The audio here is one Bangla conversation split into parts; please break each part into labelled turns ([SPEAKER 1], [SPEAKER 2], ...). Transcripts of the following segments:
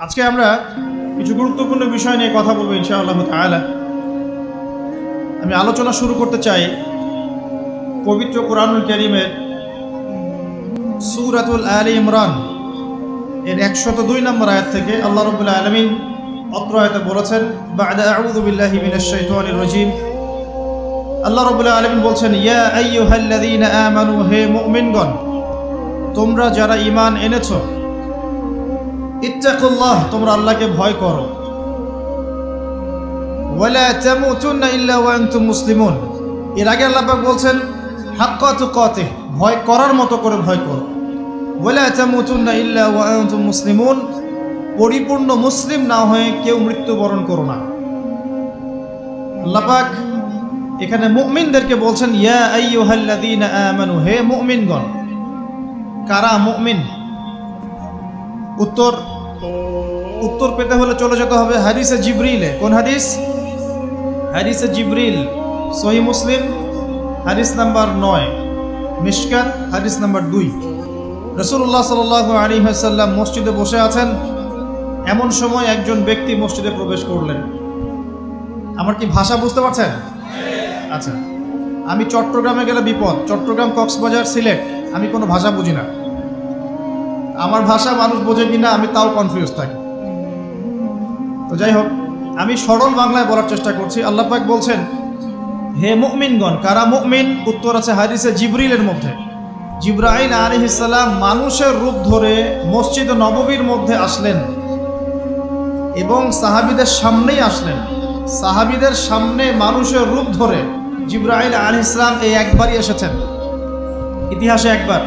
[SPEAKER 1] আজকে আমরা কিছু গুরুত্বপূর্ণ বিষয় নিয়ে কথা বলবো ইনশাআল্লাহ তাআলা। আমি আলোচনা শুরু করতে চাই পবিত্র কোরআনুল কারীমের সূরাতুল আলে ইমরান এর 102 নম্বর আয়াত থেকে। আল্লাহ রাব্বুল আলামিন অত্র আয়াতে বলেছেন, বা'দা আউযু বিল্লাহি মিনাশ শাইতানির রাজীম। আল্লাহ রাব্বুল আলামিন বলছেন, ইয়া আইয়ুহাল্লাযীনা আমানু, হে মুমিনগণ, তোমরা যারা ঈমান এনেছো, ইত্তাকুল্লাহ, তোমরা আল্লাহকে ভয় করো, ওয়ালা তামুতুন্না ইল্লা ওয়া আনতুম মুসলিমুন। এর আগে আল্লাহ পাক বলছেন হাক্কা তুকাতিহ, ভয় করার মতো করে ভয় করো, ওয়ালা তামুতুন্না ইল্লা ওয়া আনতুম মুসলিমুন, পরিপূর্ণ মুসলিম না হয়ে কেউ মৃত্যুবরণ করো না। আল্লাহ পাক এখানে মুমিনদেরকে বলছেন, ইয়া আইয়ুহাল্লাযীনা আমানু, হে মুমিনগণ। কারা মুমিন? উত্তর পেতে হলে চলে যেতে হবে হাদিসে জিবরিলে। কোন হাদিস? হাদিসে জিবরিল, সহিহ মুসলিম হাদিস নাম্বার 9, মিশকাত হাদিস নাম্বার 2। রাসূলুল্লাহ সাল্লাল্লাহু আলাইহি ওয়াসাল্লাম মসজিদে বসে আছেন। এমন সময় একজন ব্যক্তি মসজিদে প্রবেশ করলেন। আমার কি ভাষা বুঝতে পারছেন? আচ্ছা, আমি চট্টগ্রামে গেলে বিপদ। চট্টগ্রাম, কক্সবাজার, সিলেট, আমি কোনো ভাষা বুঝি না। আমার ভাষা মানুষ বোঝে কিনা আমি তাও কনফিউজ থাকি। তো যাই হোক, আমি সরল বাংলায় বলার চেষ্টা করছি। আল্লাহ পাক বলছেন, হে মুমিনগণ। কারা মুমিন? উত্তর আছে হাদিসে জিবরিলের মধ্যে। জিবরাইল আলাইহিস সালাম মানুষের রূপ ধরে মসজিদ নববীর মধ্যে আসলেন এবং সাহাবীদের সামনেই আসলেন। সাহাবীদের সামনে মানুষের রূপ ধরে জিবরাইল আলাইহিস সালাম এই একবারই এসেছেন, ইতিহাসে একবার।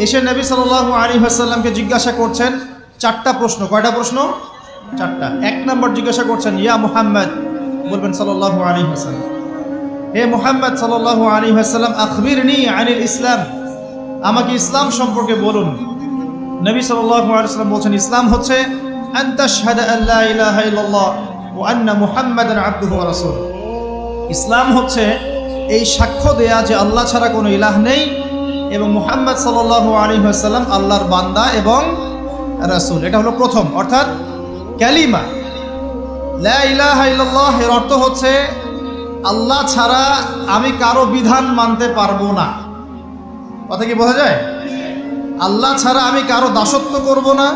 [SPEAKER 1] এসে নবী সাল্লাল্লাহু আলাইহি ওয়াসাল্লামকে জিজ্ঞাসা করছেন 4টা প্রশ্ন। কয়টা প্রশ্ন? 4টা। 1 নম্বর জিজ্ঞাসা করছেন, ইয়া মুহাম্মদ, বলবেন সাল্লাল্লাহু আলাইহি ওয়াসাল্লাম, হে মুহাম্মদ সাল্লাল্লাহু আলাইহি ওয়াসাল্লাম, আখবিরনি আনিল ইসলাম, আমাকে ইসলাম সম্পর্কে বলুন। নবী সাল্লাল্লাহু আলাইহি ওয়াসাল্লাম বলছেন, ইসলাম হচ্ছে আন তাশহাদা আল্লা ইলাহা ইল্লাল্লাহ ওয়া আন্না মুহাম্মাদান আবদুহু ওয়া রাসূলুহু। ইসলাম হচ্ছে এই সাক্ষ্য দেয়া যে আল্লাহ ছাড়া কোনো ইলাহ নেই এবং মুহাম্মদ সাল্লাল্লাহু আলাইহি ওয়াসাল্লাম আল্লাহর বান্দা এবং রাসূল। এটা হলো প্রথম, অর্থাৎ কালিমা লা ইলাহা ইল্লাল্লাহ। এর অর্থ হচ্ছে আল্লাহ ছাড়া আমি কারো বিধান মানতে পারবো না। কথা কি বোঝা যায়? আল্লাহ ছাড়া আমি কারো দাসত্ব করব না।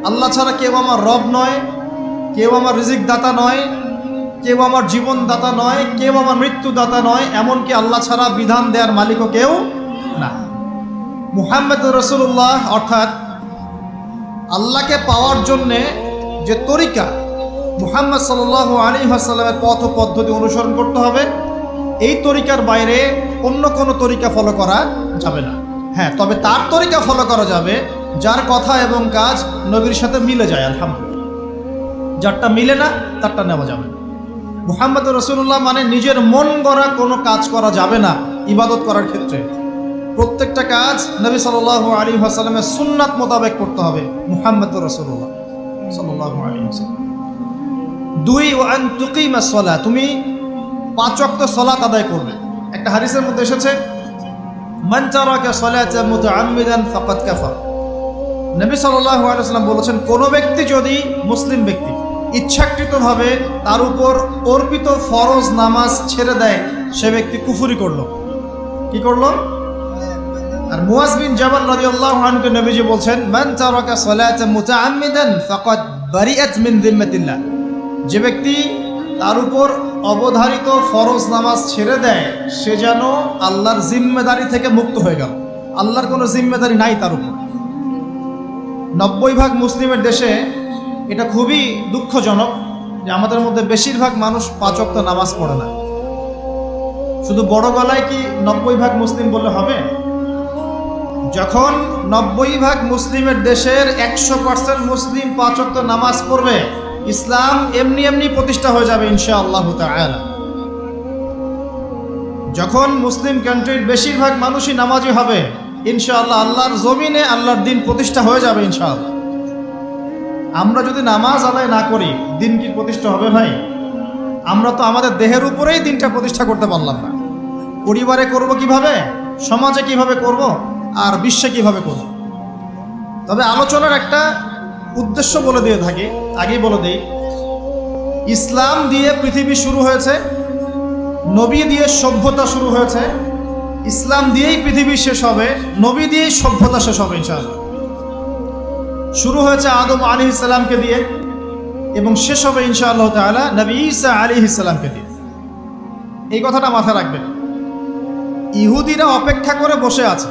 [SPEAKER 1] আল্লাহ ছাড়া কেউ আমার রব নয়, কেউ আমার রিজিক দাতা নয়, কেউ আমার জীবন দাতা নয়, কেউ আমার মৃত্যু দাতা নয়, এমনকি আল্লাহ ছাড়া বিধান দেওয়ার মালিকও কেউ না। মুহাম্মদ রাসূলুল্লাহ, অর্থাৎ আল্লাহকে পাওয়ার জন্যে যে তরিকা, মুহাম্মদ সাল্লাল্লাহু আলাইহি ওয়াসাল্লামের পথ ও পদ্ধতি অনুসরণ করতে হবে। এই তরিকার বাইরে অন্য কোনো তরিকা ফলো করা যাবে না। হ্যাঁ, তবে তার তরিকা ফলো করা যাবে যার কথা এবং কাজ নবীর সাথে মিলে যায়, আলহামদুলিল্লাহ। যারটা মিলে না তারটা নেওয়া যাবে না। মুহাম্মদ রাসূলুল্লাহ মানে নিজের মন গড়া কোনো কাজ করা যাবে না। ইবাদত করার ক্ষেত্রে প্রত্যেকটা কাজ নবী সাল্লাল্লাহু আলাইহি ওয়াসাল্লামের সুন্নাত মোতাবেক করতে হবে। মুহাম্মদ রাসূলুল্লাহ সাল্লাল্লাহু আলাইহি ওয়াসাল্লাম। 2, ওয়া আন তুকিমাস সালাত, তুমি 5 ওয়াক্ত সালাত আদায় করবে। একটা হাদিসের মধ্যে এসেছে, মান তারাকা সালাতা মুতাআম্মিদান ফাকাদ কাফার। নবী সাল্লাল্লাহু আলাইহি ওয়াসাল্লাম বলেছেন, কোন ব্যক্তি যদি, মুসলিম ব্যক্তি, ইচ্ছাকৃতভাবে তার উপর অর্পিত ফরজ নামাজ ছেড়ে দেয়, সে ব্যক্তি কুফরি করলো। কি করলো? আর মুয়াজ বিন জাবাল রাদিয়াল্লাহু আনহু নবীজি বলছেন, মান তারাকা সালাতা মুতাআম্মিদান ফাকাদ বারিআত মিন যিম্মাতিল্লাহ। যে ব্যক্তি তার উপর অবধারিত ফরজ নামাজ ছেড়ে দেয়, সে যেন আল্লাহর জিম্মেদারি থেকে মুক্ত হয়ে গেল। আল্লাহর কোনো জিম্মেদারি নাই তার উপর। 90% মুসলিমের দেশে এটা খুবই দুঃখজনক যে আমাদের মধ্যে বেশিরভাগ মানুষ 5 ওয়াক্ত নামাজ পড়ে না। শুধু বড় গলায় কি 90% মুসলিম বললে হবে? যখন 90% মুসলিমের দেশের 100% মুসলিম 5 ওয়াক্ত নামাজ পড়বে, ইসলাম এমনি এমনি প্রতিষ্ঠা হয়ে যাবে ইনশাআল্লাহ তাআলা। যখন মুসলিম কান্ট্রির বেশিরভাগ মানুষই নামাজি হবে, ইনশাআল্লাহ আল্লাহর জমিনে আল্লাহর দিন প্রতিষ্ঠা হয়ে যাবে ইনশাআল্লাহ। আমরা যদি নামাজ আদায় না করি, দিন কি প্রতিষ্ঠা হবে ভাই? আমরা তো আমাদের দেহের উপরেই দিনটা প্রতিষ্ঠা করতে পারলাম না। পরিবারে করব কিভাবে, সমাজে কিভাবে করব, আর বিশ্বে কিভাবে করব? তবে আলোচনার একটা উদ্দেশ্য বলে দিয়ে থাকি, আগেই বলে দিই, ইসলাম দিয়ে পৃথিবী শুরু হয়েছে, নবী দিয়ে সভ্যতা শুরু হয়েছে, ইসলাম দিয়েই পৃথিবী শেষ হবে, নবী দিয়েই সভ্যতা শেষ হবে ইনশাআল্লাহ। শুরু হয়েছে আদম আলাইহিস সালামকে দিয়ে এবং শেষ হবে ইনশাআল্লাহ তাআলা নবী ঈসা আলাইহিস সালামকে দিয়ে। এই কথাটা মাথায় রাখবেন। ইহুদিরা অপেক্ষা করে বসে আছে।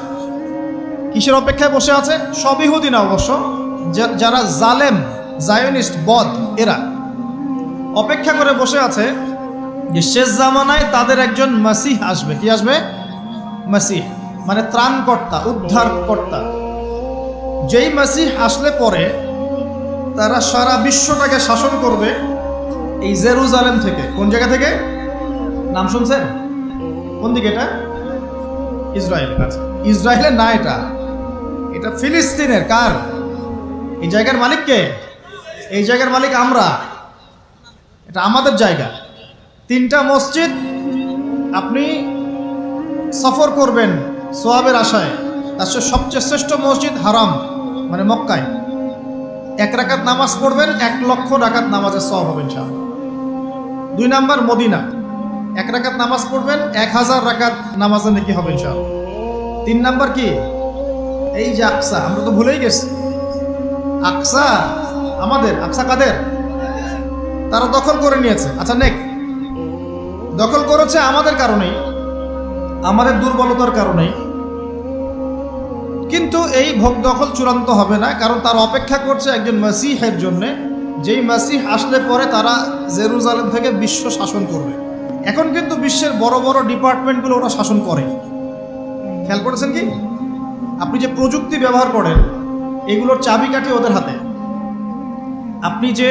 [SPEAKER 1] কিসের অপেক্ষায় বসে আছে? সব ইহুদি না অবশ্য, যারা জালেম, জায়নিস্ট, বদ, এরা অপেক্ষা করে বসে আছে যে শেষ জামানায় তাদের একজন মাসিহ আসবে। কি আসবে? মাসিহ মানে ত্রাণকর্তা, উদ্ধারকর্তা। যেই মাসিহ আসলে পরে তারা সারা বিশ্বটাকে শাসন করবে এই জেরুজালেম থেকে। কোন জায়গা থেকে? নাম শুনছেন? কোন দিকে এটা? ইসরায়েল। আচ্ছা, ইসরায়েলের না, এটা ফিলিস্তিনের। কার? এই জায়গার মালিক কে? এই জায়গার মালিক আমরা। এটা আমাদের জায়গা। 3টা মসজিদ আপনি সফর করবেন সোয়াবের আশায়, তার সবচেয়ে শ্রেষ্ঠ মসজিদ হারাম মানে মক্কায়। 1 রাকাত নামাজ পড়বেন, 1 লক্ষ রাকাত নামাজের সওয়াব হবে ইনশাআল্লাহ। 2 নাম্বার মদিনা, 1 রাকাত নামাজ পড়বেন, 1000 রাকাত নামাজের নেকি হবে ইনশাআল্লাহ। 3 নাম্বার কি? এই যে আকসা, আমরা তো ভুলেই গেছি। আকসা আমাদের, আকসা কাদের? তারা দখল করে নিয়েছে। আচ্ছা, দখল করেছে আমাদের কারণেই, আমাদের দুর্বলতার কারণেই। কিন্তু এই ভোগ দখল চূড়ান্ত হবে না, কারণ তারা অপেক্ষা করছে একজন মাসিহের জন্যে, যেই মাসিহ আসলে পরে তারা জেরুজালেম থেকে বিশ্ব শাসন করবে। এখন কিন্তু বিশ্বের বড় বড় ডিপার্টমেন্টগুলো ওরা শাসন করে। খেয়াল করেছেন কি? আপনি যে প্রযুক্তি ব্যবহার করেন এগুলোর চাবিকাঠি ওদের হাতে। আপনি যে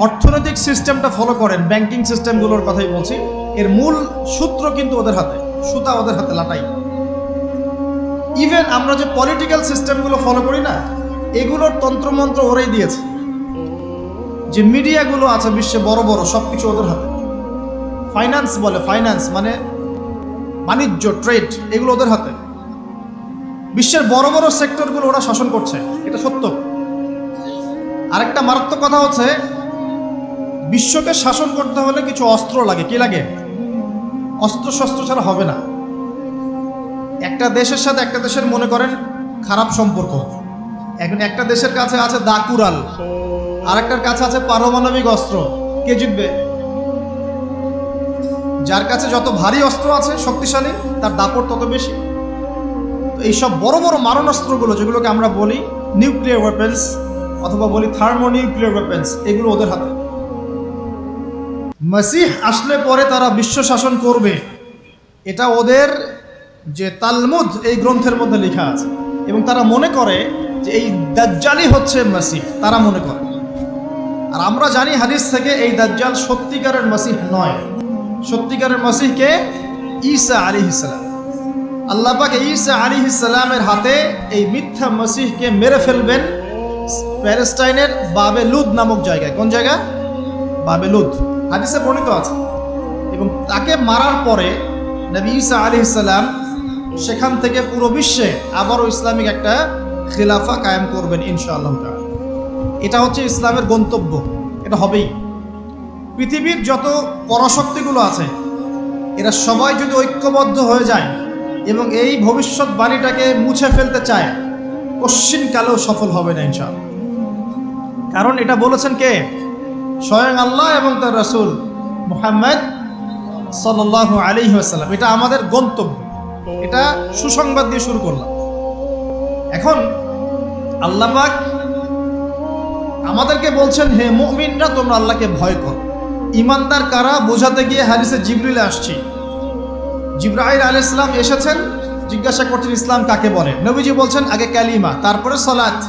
[SPEAKER 1] অর্থনৈতিক সিস্টেমটা ফলো করেন, ব্যাংকিং সিস্টেমগুলোর কথাই বলছি, এর মূল সূত্র কিন্তু ওদের হাতে, সুতা ওদের হাতে লাটাই। ইভেন আমরা যে পলিটিক্যাল সিস্টেমগুলো ফলো করি না, এগুলোর তন্ত্রমন্ত্র ওরাই দিয়েছে। যে মিডিয়াগুলো আছে বিশ্বে বড় বড়, সবকিছু ওদের হাতে। ফাইন্যান্স বলে, ফাইন্যান্স মানে বাণিজ্য, ট্রেড, এগুলো ওদের হাতে। বিশ্বের বড় বড় সেক্টরগুলো ওরা শাসন করছে, এটা সত্য। আরেকটা মারাত্মক কথা হচ্ছে, বিশ্বকে শাসন করতে হলে কিছু অস্ত্র লাগে। কি লাগে? অস্ত্র শস্ত্র ছাড়া হবে না। একটা দেশের সাথে একটা দেশের মনে করেন খারাপ সম্পর্ক, এখন একটা দেশের কাছে আছে দাকুরাল, আরেকটার কাছে আছে পারমাণবিক অস্ত্র। কে জিতবে? যার কাছে যত ভারী অস্ত্র আছে, শক্তিশালী, তার দাপট তত বেশি। তো এইসব বড় বড় মারণাস্ত্রগুলো, যেগুলোকে আমরা বলি নিউক্লিয়ার ওয়েপেন্স অথবা বলি থার্মোনিউক্লিয়ার ওয়েপেন্স, এগুলো ওদের হাতে। মাসিহ আসলে পরে তারা বিশ্ব শাসন করবে, এটা ওদের যে তালমুদ এই গ্রন্থের মধ্যে লেখা আছে। এবং তারা মনে করে যে এই দাজ্জালই হচ্ছে মাসিহ, তারা মনে করে। আর আমরা জানি হাদিস থেকে এই দাজ্জাল সত্যিকারের মাসিহ নয়। সত্যিকারের মাসিহকে ঈসা আলাইহিস সালাম। আল্লাহ পাক ঈসা আলাইহিস সালামের হাতে এই মিথ্যা মাসিহকে মেরে ফেলবেন প্যালেস্টাইনের বাবেলুদ নামক জায়গায়। কোন জায়গা? বাবেলুদ, হাদিসে বর্ণিত আছে। এবং তাকে মারার পরে নবী ঈসা আলাইহিস সালাম সেখান থেকে পুরো বিশ্বে আবারও ইসলামিক একটা খিলাফা কায়েম করবেন ইনশাআল্লাহ তাআলা। এটা হচ্ছে ইসলামের গন্তব্য, এটা হবেই। পৃথিবীর যত পরাশক্তিগুলো আছে এরা সবাই যদি ঐক্যবদ্ধ হয়ে যায় এবং এই ভবিষ্যৎবাণীটাকে মুছে ফেলতে চায়, কশ্চিনকালেও সফল হবে না ইনশাআল্লাহ। কারণ এটা বলেছেন কে? স্বয়ং আল্লাহ এবং তার রাসূল মুহাম্মদ সাল্লাল্লাহু আলাইহি ওয়াসাল্লাম। এটা আমাদের গন্তব্য, এটা সুসংবাদ দিয়ে শুরু করলাম। এখন আল্লাহ পাক আমাদেরকে বলছেন, হে মুমিনরা, তোমরা আল্লাহকে ভয় করো। ইমানদার কারা বোঝাতে গিয়ে হাদিসে জিবরিল আসছে। জিবরাইল আলাইহিস সালাম এসেছেন, জিজ্ঞাসা করছেন ইসলাম কাকে বলে। নবীজি বলছেন আগে কালিমা, তারপরে সালাত।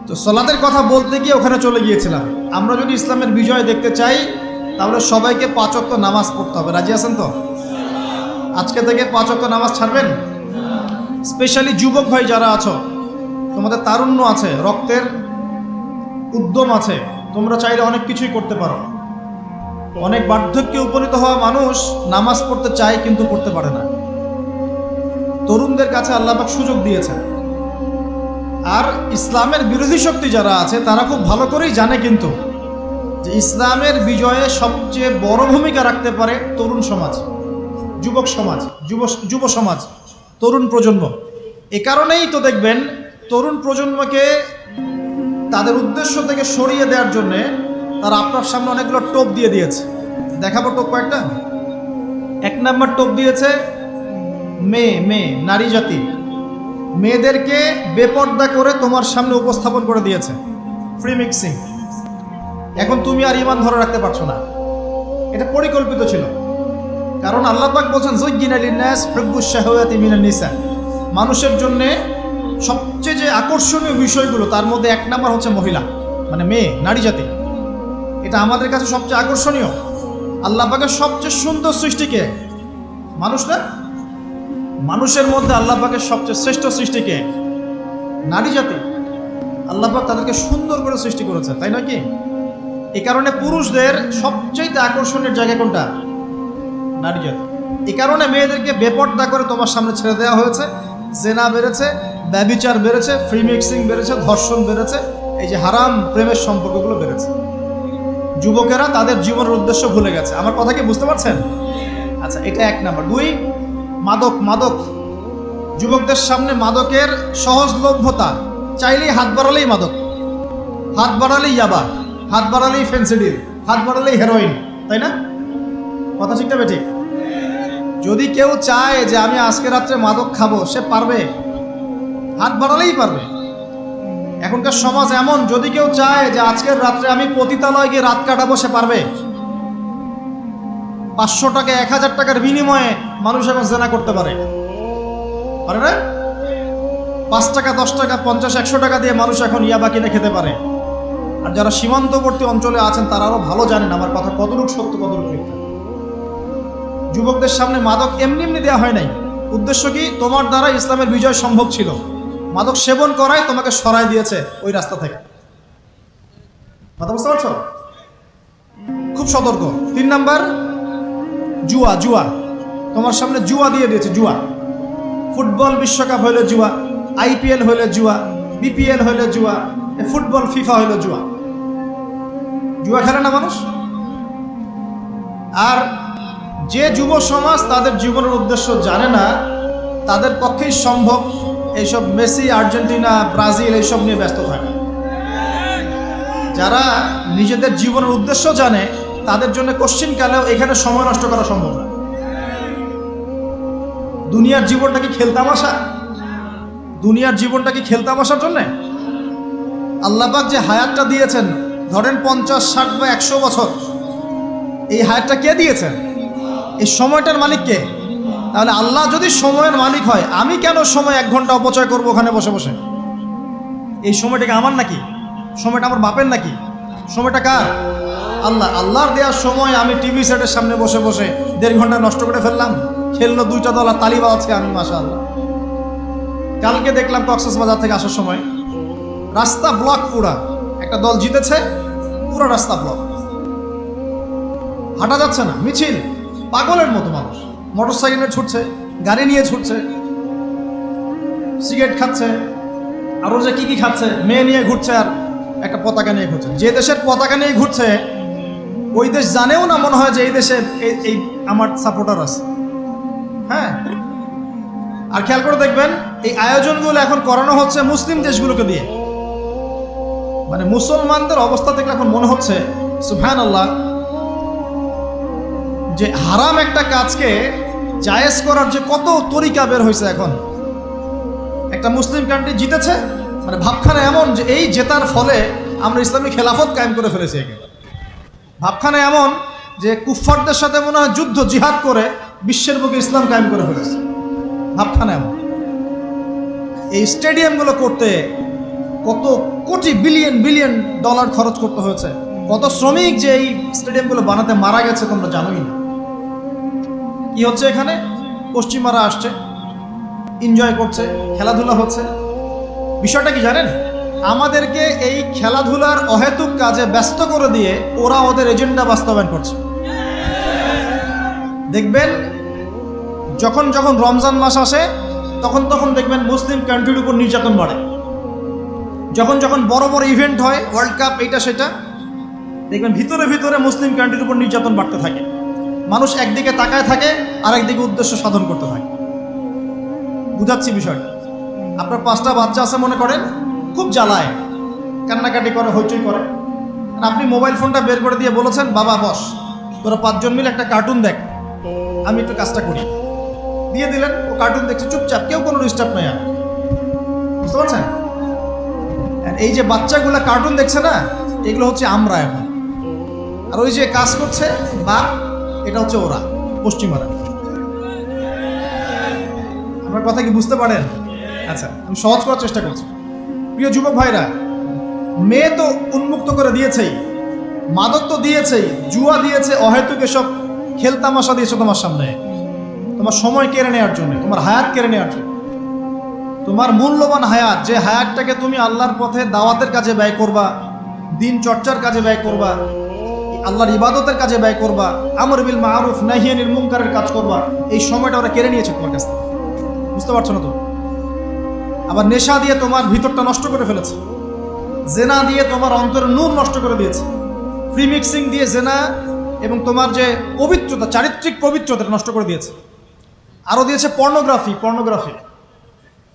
[SPEAKER 1] তো সালাতের কথা বলতে গিয়ে ওখানে চলে গিয়েছিলাম। আমরা যদি ইসলামের বিজয় দেখতে চাই তাহলে সবাইকে 5 ওয়াক্ত নামাজ পড়তে হবে। রাজি আছেন তো? আজকে থেকে 5 ওয়াক্ত নামাজ ছাড়বেন? স্পেশালি যুবক ভাই যারা আছো, তোমাদের তারুণ্য আছে, রক্তের উদ্যম আছে, তোমরা চাইলে অনেক কিছুই করতে পারো। অনেক বার্ধক্যে উপনীত হওয়া মানুষ নামাজ পড়তে চায় কিন্তু পড়তে পারে না। তরুণদের কাছে আল্লাহ পাক সুযোগ দিয়েছেন। আর ইসলামের বিরোধী শক্তি যারা আছে তারা খুব ভালো করেই জানে কিন্তু যে ইসলামের বিজয়ে সবচেয়ে বড় ভূমিকা রাখতে পারে তরুণ সমাজ, যুবক সমাজ, যুব সমাজ, তরুণ প্রজন্ম। এ কারণেই তো দেখবেন তরুণ প্রজন্মকে তাদের উদ্দেশ্য থেকে সরিয়ে দেওয়ার জন্যে তারা আপনার সামনে অনেকগুলো টোপ দিয়ে দিয়েছে। দেখাবো টোপ কয়েকটা। 1 নম্বর টোপ দিয়েছে মেয়ে নারী জাতি, মেয়েদেরকে বেপর্দা করে তোমার সামনে উপস্থাপন করে দিয়েছে, ফ্রি মিক্সিং। এখন তুমি আর ঈমান ধরে রাখতে পারছো না, এটা পরিকল্পিত ছিল। কারণ আল্লাহ পাক বলছেন যুজ্জিনা লিন-নাস হুব্বুশ শাহাওয়াতি মিনান নিসা, মানুষের জন্য সবচেয়ে যে আকর্ষণীয় বিষয়গুলো তার মধ্যে 1 নম্বর হচ্ছে মহিলা, মানে মেয়ে, নারী জাতি। এটা আমাদের কাছে সবচেয়ে আকর্ষণীয়। আল্লাহ পাকের সবচেয়ে সুন্দর সৃষ্টিকে মানুষ না, মানুষের মধ্যে আল্লাহ পাকের সবচেয়ে শ্রেষ্ঠ সৃষ্টিকে নারী জাতি। আল্লাহ পাক তাদেরকে সুন্দর করে সৃষ্টি করেছে, তাই নয় কি? এই কারণে পুরুষদের সবচেয়ে আকর্ষণের জায়গা কোনটা? নারী জাতি। এই কারণে মেয়েদেরকে বেপর্দা করে তোমার সামনে ছেড়ে দেওয়া হয়েছে। জেনা বেড়েছে, ব্যভিচার বেড়েছে, ফ্রি মিক্সিং বেড়েছে, ধর্ষণ বেড়েছে, এই যে হারাম প্রেমের সম্পর্কগুলো বেড়েছে। যুবকেরা তাদের জীবনের উদ্দেশ্য ভুলে গেছে। আমার কথা কি বুঝতে পারছেন? আচ্ছা, এটা 1 নম্বর। 2, মাদক। যুবকদের সামনে মাদকের সহজলভ্যতা, চাইলেই হাত বাড়ালেই মাদক, হাত বাড়ালেই ইয়াবা, হাত বাড়ালেই ফেন্সিডিল, হাত বাড়ালেই হেরোইন, তাই না? কথা ঠিক না বেঠিক? যদি কেউ চায় যে আমি আজকে রাত্রে মাদক খাবো, সে পারবে, হাত বাড়ালেই পারবে। এখনকার সমাজ এমন, যদি কেউ চায় যে আজকের রাত্রে আমি পতিতালয়ে গিয়ে রাত কাটাবো, সে পারবে। 500 টাকা 1000 টাকার বিনিময়ে মানুষ এখন জেনা করতে পারে না? 5 টাকা 10 টাকা 50 100 টাকা দিয়ে মানুষ এখন ইয়াবা কিনে খেতে পারে। আর যারা সীমান্তবর্তী অঞ্চলে আছেন তারা আরো ভালো জানেন আমার কথা কতটুকু সত্য কতটুকু মিথ্যা। যুবকদের সামনে মাদক এমনি দেওয়া হয় নাই। উদ্দেশ্য কি? তোমার দ্বারা ইসলামের বিজয় সম্ভব ছিল। মাদক সেবন করাই তোমাকে সরাই দিয়েছে ওই রাস্তা থেকে। কথা বুঝতে পারছো? খুব সতর্ক। 3 নাম্বার, জুয়া। তোমার সামনে জুয়া দিয়ে দিয়েছে। জুয়া, ফুটবল বিশ্বকাপ হইলে জুয়া, IPL হইলে জুয়া, BPL হইলে জুয়া, ফুটবল ফিফা হইলে জুয়া। জুয়া খেলে না মানুষ। আর যে যুব সমাজ তাদের জীবনের উদ্দেশ্য জানে না, তাদের পক্ষেই সম্ভব এইসব মেসি, আর্জেন্টিনা, ব্রাজিল এইসব নিয়ে ব্যস্ত থাকে। যারা নিজেদের জীবনের উদ্দেশ্য জানে তাদের জন্য কোশ্চিনকালেও এখানে সময় নষ্ট করা সম্ভব না। দুনিয়ার জীবনটা কি খেলতামাশা? দুনিয়ার জীবনটা কি খেলতামাশার জন্য? আল্লাহ পাক যে হায়াতটা দিয়েছেন, ধরেন 50, 60 বা 100 বছর, এই হায়াতটা কে দিয়েছেন? এই সময়টার মালিক কে? তাহলে আল্লাহ যদি সময়ের মালিক হয়, আমি কেন সময় 1 ঘন্টা অপচয় করবো ওখানে বসে বসে? এই সময়টাকে আমার নাকি? সময়টা আমার বাপের নাকি? সময়টা কার? আল্লাহর দেওয়ার সময় আমি টিভি সেটের সামনে বসে বসে 1.5 ঘন্টা নষ্ট করে ফেললাম। খেললো 2টা দল আর তালি বাজাচ্ছে আমি, মাশাআল্লাহ। কালকে দেখলাম কক্সবাজার থেকে আসার সময় রাস্তা ব্লক, পুরা একটা দল জিতেছে, পুরো রাস্তা ব্লক, হাঁটা যাচ্ছে না, মিছিল, পাগলের মতো মানুষ মোটরসাইকেলে ছুটছে, গাড়ি নিয়ে ছুটছে, সিগারেট খাচ্ছে, আরো যে কি খাচ্ছে, মেয়ে নিয়ে ঘুরছে, আর একটা পতাকা নিয়ে ঘুরছে। যে দেশের পতাকা নিয়ে ঘুরছে ওই দেশ জানেও না মনে হয় যে এই দেশে এই আমার সাপোর্টার আছে। হ্যাঁ, আর খেয়াল করে দেখবেন এই আয়োজনগুলো এখন করানো হচ্ছে মুসলিম দেশগুলোকে দিয়ে। মানে মুসলমানদের অবস্থা দেখলে এখন মনে হচ্ছে সুবহানাল্লাহ, যে হারাম একটা কাজকে জায়েজ করার যে কত তরিকা বের হয়েছে। এখন একটা মুসলিম কান্ট্রি জিতেছে, মানে ভাবখানা এমন যে এই জেতার ফলে আমরা ইসলামী খেলাফত কায়েম করে ফেলেছি। ভাবখানা এমন যে কুফফারদের সাথে মনে হয় যুদ্ধ জিহাদ করে বিশ্বের বুকে ইসলাম কায়েম করে ফেলেছে। ভাবখানা এমন। এই স্টেডিয়ামগুলো করতে কত কোটি বিলিয়ন ডলার খরচ করতে হয়েছে, কত শ্রমিক যে এই স্টেডিয়ামগুলো বানাতে মারা গেছে তোমরা জানোই না। কি হচ্ছে এখানে? পশ্চিমারা আসছে, এনজয় করছে, খেলাধুলা হচ্ছে। বিষয়টা কি জানেন? আমাদেরকে এই খেলাধুলার অহেতুক কাজে ব্যস্ত করে দিয়ে ওরা ওদের এজেন্ডা বাস্তবায়ন করছে। দেখবেন যখন রমজান মাস আসে তখন দেখবেন মুসলিম কান্ট্রির উপর নির্যাতন বাড়ে। যখন যখন বড় বড় ইভেন্ট হয়, ওয়ার্ল্ড কাপ, এইটা সেটা, দেখবেন ভিতরে ভিতরে মুসলিম কান্ট্রির উপর নির্যাতন বাড়তে থাকে। মানুষ একদিকে তাকায় থাকে, আর একদিকে উদ্দেশ্য সাধন করতে থাকে। বুঝাচ্ছি বিষয়টা। আপনার 5টা বাচ্চা আছে মনে করেন, খুব জ্বালায়, কান্নাকাটি করে, হইচই করে। আর আপনি মোবাইল ফোনটা বের করে দিয়ে বলেছেন, বাবা বস, তোরা 5 জন মিলে একটা কার্টুন দেখ, আমি একটু কাজটা করি। দিয়ে দিলেন, ও কার্টুন দেখছে চুপচাপ, কেউ কোনো ডিস্টার্ব নাই। আর বুঝতে পারছেন? এই যে বাচ্চাগুলা কার্টুন দেখছে না, এগুলো হচ্ছে আমরা এখন। আর ওই যে কাজ করছে বা এটা হচ্ছে ওরা, পশ্চিমারা। আমার কথা কি বুঝতে পারেন? আচ্ছা, আমি সহজ করার চেষ্টা করছি। প্রিয় যুবক ভাইরা, মেয়ে তো উন্মুক্ত করে দিয়েছেই, মাদক তো দিয়েছেই, জুয়া দিয়েছে, অহেতুক এসব খেলতামাশা দিয়েছে তোমার সামনে, তোমার সময় কেড়ে নেওয়ার জন্য, তোমার হায়াত কেড়ে নেওয়ার জন্য। তোমার মূল্যবান হায়াত, যে হায়াতটাকে তুমি আল্লাহর পথে দাওয়াতের কাজে ব্যয় করবা, দিন চর্চার কাজে ব্যয় করবা, আল্লাহর ইবাদতের কাজে ব্যয় করবা, আমর বিল মারুফ নাহি আনিল মুনকারের কাজ করবা, এই সময়টা ওরা কেড়ে নিয়েছে তোমার কাছ থেকে। বুঝতে পারছো না তো? আবার নেশা দিয়ে তোমার ভিতরটা নষ্ট করে ফেলেছে, জেনা দিয়ে তোমার অন্তরের নূর নষ্ট করে দিয়েছে, ফ্রি মিক্সিং দিয়ে জেনা এবং তোমার যে পবিত্রতা, চারিত্রিক পবিত্রতা নষ্ট করে দিয়েছে। আরও দিয়েছে পর্নোগ্রাফি।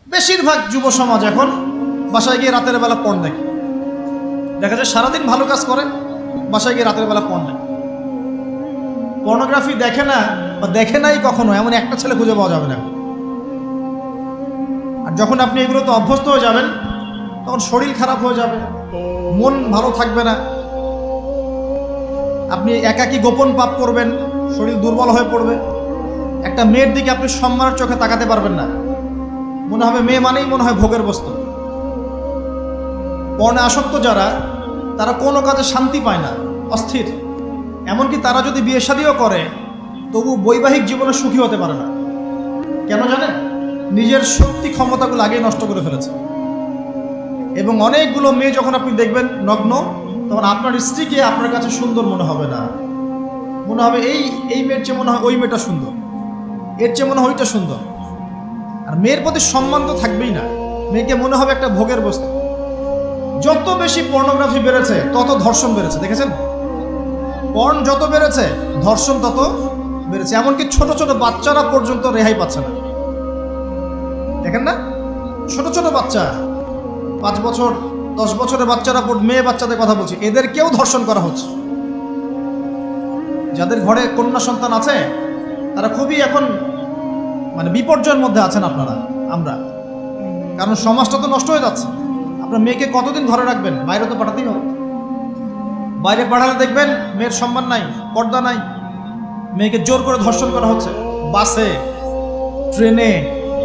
[SPEAKER 1] বেশিরভাগ যুব সমাজ এখন বাসায় গিয়ে রাতের বেলা পর্ন দেখে। দেখা যায় সারাদিন ভালো কাজ করে, বাসায় গিয়ে রাতের বেলা পর্ন দেখে। পর্নোগ্রাফি দেখে না বা দেখে নাই কখনো, এমন একটা ছেলে খুঁজে পাওয়া যাবে না। আর যখন আপনি এগুলোতে অভ্যস্ত হয়ে যাবেন, তখন শরীর খারাপ হয়ে যাবে, মন ভালো থাকবে না, আপনি একাকী গোপন পাপ করবেন, শরীর দুর্বল হয়ে পড়বে। একটা মেয়ের দিকে আপনি সম্মানের চোখে তাকাতে পারবেন না, মনে হবে মেয়ে মানেই মনে হয় ভোগের বস্তু। পর্ণে আসক্ত যারা, তারা কোনো কাজে শান্তি পায় না, অস্থির। এমনকি তারা যদি বিয়ে শাদীও করে, তবু বৈবাহিক জীবনে সুখী হতে পারে না। কেন জানেন? নিজের শক্তি ক্ষমতাগুলো আগেই নষ্ট করে ফেলেছে। এবং অনেকগুলো মেয়ে যখন আপনি দেখবেন নগ্ন, তখন আপনার স্ত্রীকে আপনার কাছে সুন্দর মনে হবে না, মনে হবে এই মেয়ের চেয়ে মনে হয় ওই মেয়েটা সুন্দর, এর চেয়ে মনে হয় ওইটা সুন্দর। আর মেয়ের প্রতি সম্মান তো থাকবেই না, মেয়েকে মনে হবে একটা ভোগের বস্তু। যত বেশি পর্নোগ্রাফি বেড়েছে, তত ধর্ষণ বেড়েছে। দেখেছেন? পর্ন যত বেড়েছে, ধর্ষণ তত বেড়েছে। এমনকি ছোট ছোট বাচ্চারা পর্যন্ত রেহাই পাচ্ছে না। দেখেন না? ছোট ছোট বাচ্চা, 5 বছর 10 বছরের বাচ্চারা, মেয়ে বাচ্চাদের কথা বলছি, এদেরকেও ধর্ষণ করা হচ্ছে। যাদের ঘরে কন্যা সন্তান আছে, তারা খুবই এখন মানে বিপর্যয়ের মধ্যে আছেন আপনারা, আমরা। কারণ সমাজটা তো নষ্ট হয়ে যাচ্ছে। আপনার মেয়েকে কতদিন ঘরে রাখবেন? বাইরে তো পাঠাতেই হবে। বাইরে পাঠালে দেখবেন মেয়ের সম্মান নাই, পর্দা নাই, মেয়েকে জোর করে ধর্ষণ করা হচ্ছে। বাসে, ট্রেনে,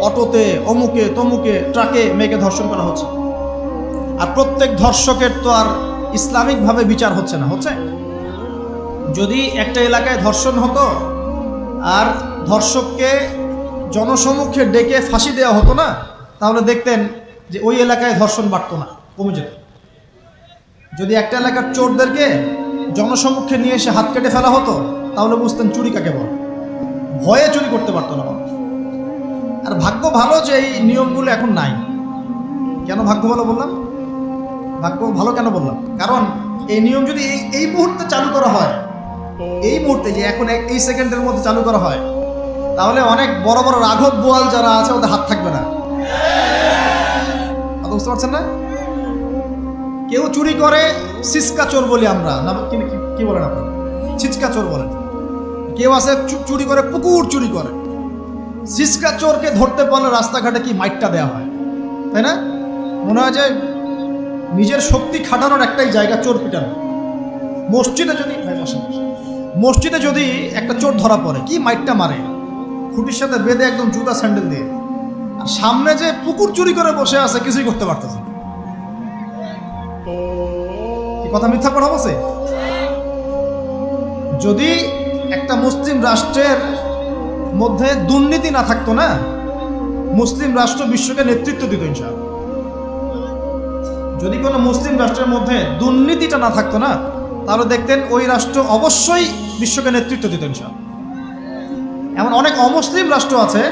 [SPEAKER 1] অটোতে, অমুকে তমুকে, ট্রাকে মেয়েকে ধর্ষণ করা হচ্ছে। আর প্রত্যেক ধর্ষকের তো আর ইসলামিকভাবে বিচার হচ্ছে না, হচ্ছে? যদি একটা এলাকায় ধর্ষণ হতো আর ধর্ষককে জনসমক্ষে ডেকে ফাঁসি দেওয়া হতো না, তাহলে দেখতেন যে ওই এলাকায় ধর্ষণ বাড়তো না, কমে যেত। যদি একটা এলাকার চোরদেরকে জনসমক্ষে নিয়ে এসে হাত কেটে ফেলা হতো, তাহলে বুঝতেন চুরি কাকে বলে। ভয়ে চুরি করতে পারতো না মানুষ। আর ভাগ্য ভালো যে এই নিয়মগুলো এখন নাই। কেন ভাগ্য ভালো বললাম? ভাগ্য ভালো কেন বললাম? কারণ এই নিয়ম যদি এই মুহূর্তে চালু করা হয়, এই মুহূর্তে যে এখন এই সেকেন্ডের মধ্যে চালু করা হয়, তাহলে অনেক বড় বড় রাঘব বোয়াল যারা আছে ওদের হাত থাকবে না। বুঝতে পারছেন না? কেউ চুরি করে সিসকা চোর বলি আমরা, না কি বলেন আপনারা? ছিচকা চোর বলেন। কেউ আছে চুরি করে, পুকুর চুরি করে। সিসকা চোরকে ধরতে পারলে রাস্তাঘাটে কি মাইটটা দেওয়া হয়, তাই না? মনে হয় যে নিজের শক্তি খাটানোর একটাই জায়গা চোর পিটানো। মসজিদে যদি একটা চোর ধরা পড়ে, কি মাইটটা মারে, খুঁটির সাথে বেঁধে একদম জুতা স্যান্ডেল দিয়ে। আর সামনে যে পুকুর চুরি করে বসে আছে, কিছুই করতে পারতেছে। কথা মিথ্যা কথা বলছে? যদি একটা মুসলিম রাষ্ট্রের মধ্যে দুর্নীতি না থাকতো না, মুসলিম রাষ্ট্র বিশ্বকে নেতৃত্ব দিত ইনশাআল্লাহ। যদি কোনো মুসলিম রাষ্ট্রের মধ্যে দুর্নীতিটা না থাকতো না, তাহলে দেখতেন ওই রাষ্ট্র অবশ্যই বিশ্বকে নেতৃত্ব দিত ইনশাআল্লাহ। এমন অনেক অমুসলিম রাষ্ট্র আছে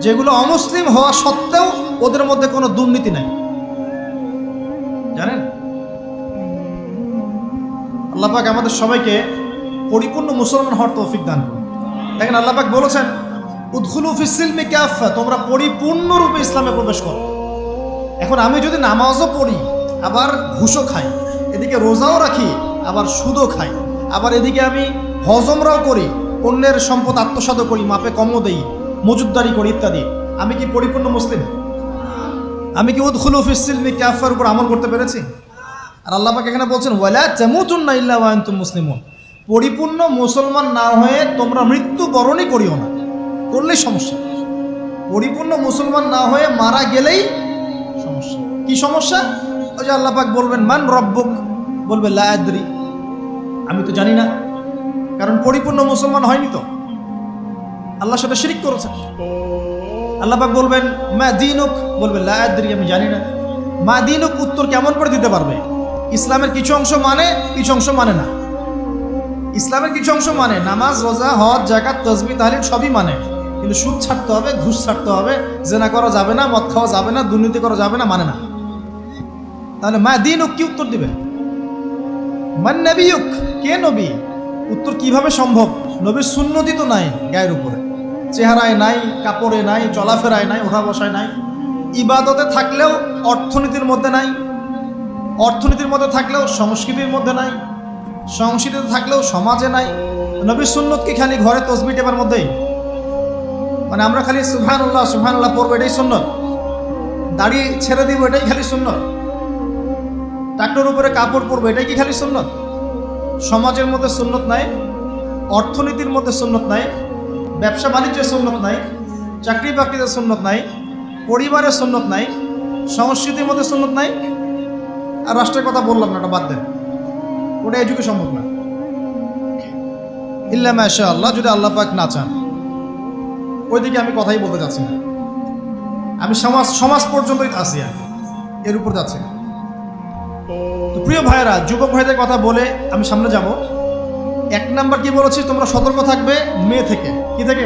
[SPEAKER 1] যেগুলো অমুসলিম হওয়া সত্ত্বেও ওদের মধ্যে কোনো দুর্নীতি নাই। আল্লাহ পাক আমাদের সবাইকে পরিপূর্ণ মুসলমান হওয়ার তৌফিক দান করুন। দেখেন আল্লাহ পাক বলেছেন উদখুলু ফিস সিলমি কাফা, তোমরা পরিপূর্ণরূপে ইসলামে প্রবেশ করো। এখন আমি যদি নামাজও পড়ি, আবার ঘুষও খাই, এদিকে রোজাও রাখি, আবার সুদও খাই, আবার এদিকে আমি হজমরাও করি, অন্যের সম্পদ আত্মসাৎ করি, মাপে কমও দেই, মজুদদারি করি ইত্যাদি, আমি কি পরিপূর্ণ মুসলিম? আমি কি উদখুলু ফিস সিলমি কাফার উপর আমল করতে পেরেছি? আর আল্লাহ পাক এখানে বলছেন ওয়ালা তামুতুন্না ইল্লা ওয়া আনতুম মুসলিমুন, পরিপূর্ণ মুসলমান না হয়ে তোমরা মৃত্যুবরণই করিও না, করলেই সমস্যা। পরিপূর্ণ মুসলমান না হয়ে মারা গেলেই সমস্যা। কি সমস্যা? ওই যে আল্লাহ পাক বলবেন মান রব্বুক, বলবে লা আদরি, আমি তো জানি না, কারণ পরিপূর্ণ মুসলমান হয়নি তো, আল্লাহর সাথে শিরিক করেছে। আল্লাহ পাক বলবেন মা দীনুক, বলবে লা আদরি, আমি জানি না। মা দীনুক উত্তর কেমন করে দিতে পারবে? ইসলামের কিছু অংশ মানে, কিছু অংশ মানে না। ইসলামের কিছু অংশ মানে, নামাজ, রোজা, হজ, যাকাত, তাসবিহ, তাহলিল সবই মানে, কিন্তু সুদ ছাড়তে হবে, ঘুষ ছাড়তে হবে, জেনা করা যাবে না, মদ খাওয়া যাবে না, দুর্নীতি করা যাবে না, মানে না। তাহলে মা দীনুক কি উত্তর দিবে? মান নবিয়ুক, কে নবী? উত্তর কিভাবে সম্ভব? নবীর সুন্নতি তো নাই গায়ের উপরে, চেহারায় নাই, কাপড়ে নাই, চলাফেরায় নাই, ওঠা বসায় নাই, ইবাদতে থাকলেও অর্থনীতির মধ্যে নাই, অর্থনীতির মধ্যে থাকলেও সংস্কৃতির মধ্যে নাই, সংস্কৃতিতে থাকলেও সমাজে নাই। নবীর সুন্নত কি খালি ঘরে তসবিহ টেপার মধ্যেই? মানে আমরা খালি সুবহানাল্লাহ সুবহানাল্লাহ পড়বো, এটাই সুন্নত? দাড়ি ছেড়ে দিব, এটাই খালি সুন্নত? টাকটোর উপরে কাপড় পরবো, এটাই কি খালি সুন্নত? সমাজের মধ্যে সুন্নত নাই, অর্থনীতির মধ্যে সুন্নত নাই, ব্যবসা বাণিজ্যের সুন্নত নাই, চাকরি বাকরিতে সুন্নত নাই, পরিবারের সুন্নত নাই, সংস্কৃতির মধ্যে সুন্নত নাই, আর রাষ্ট্রের কথা বললাম না, ওটা বাদ দেন, ওটা এই যুগে সম্ভব না। ইল্লা মাশা আল্লাহ, যদি আল্লাহ পাক না চান। ওইদিকে আমি কথাই বলতে চাচ্ছি না, আমি সমাজ পর্যন্তই আছি, এর উপর যাচ্ছি না। তো প্রিয় ভাইয়েরা, যুবক ভাইদের কথা বলে আমি সামনে যাব। এক নাম্বার কি বলেছি, তোমরা সতর্ক থাকবে মেয়ে থেকে। কি থেকে?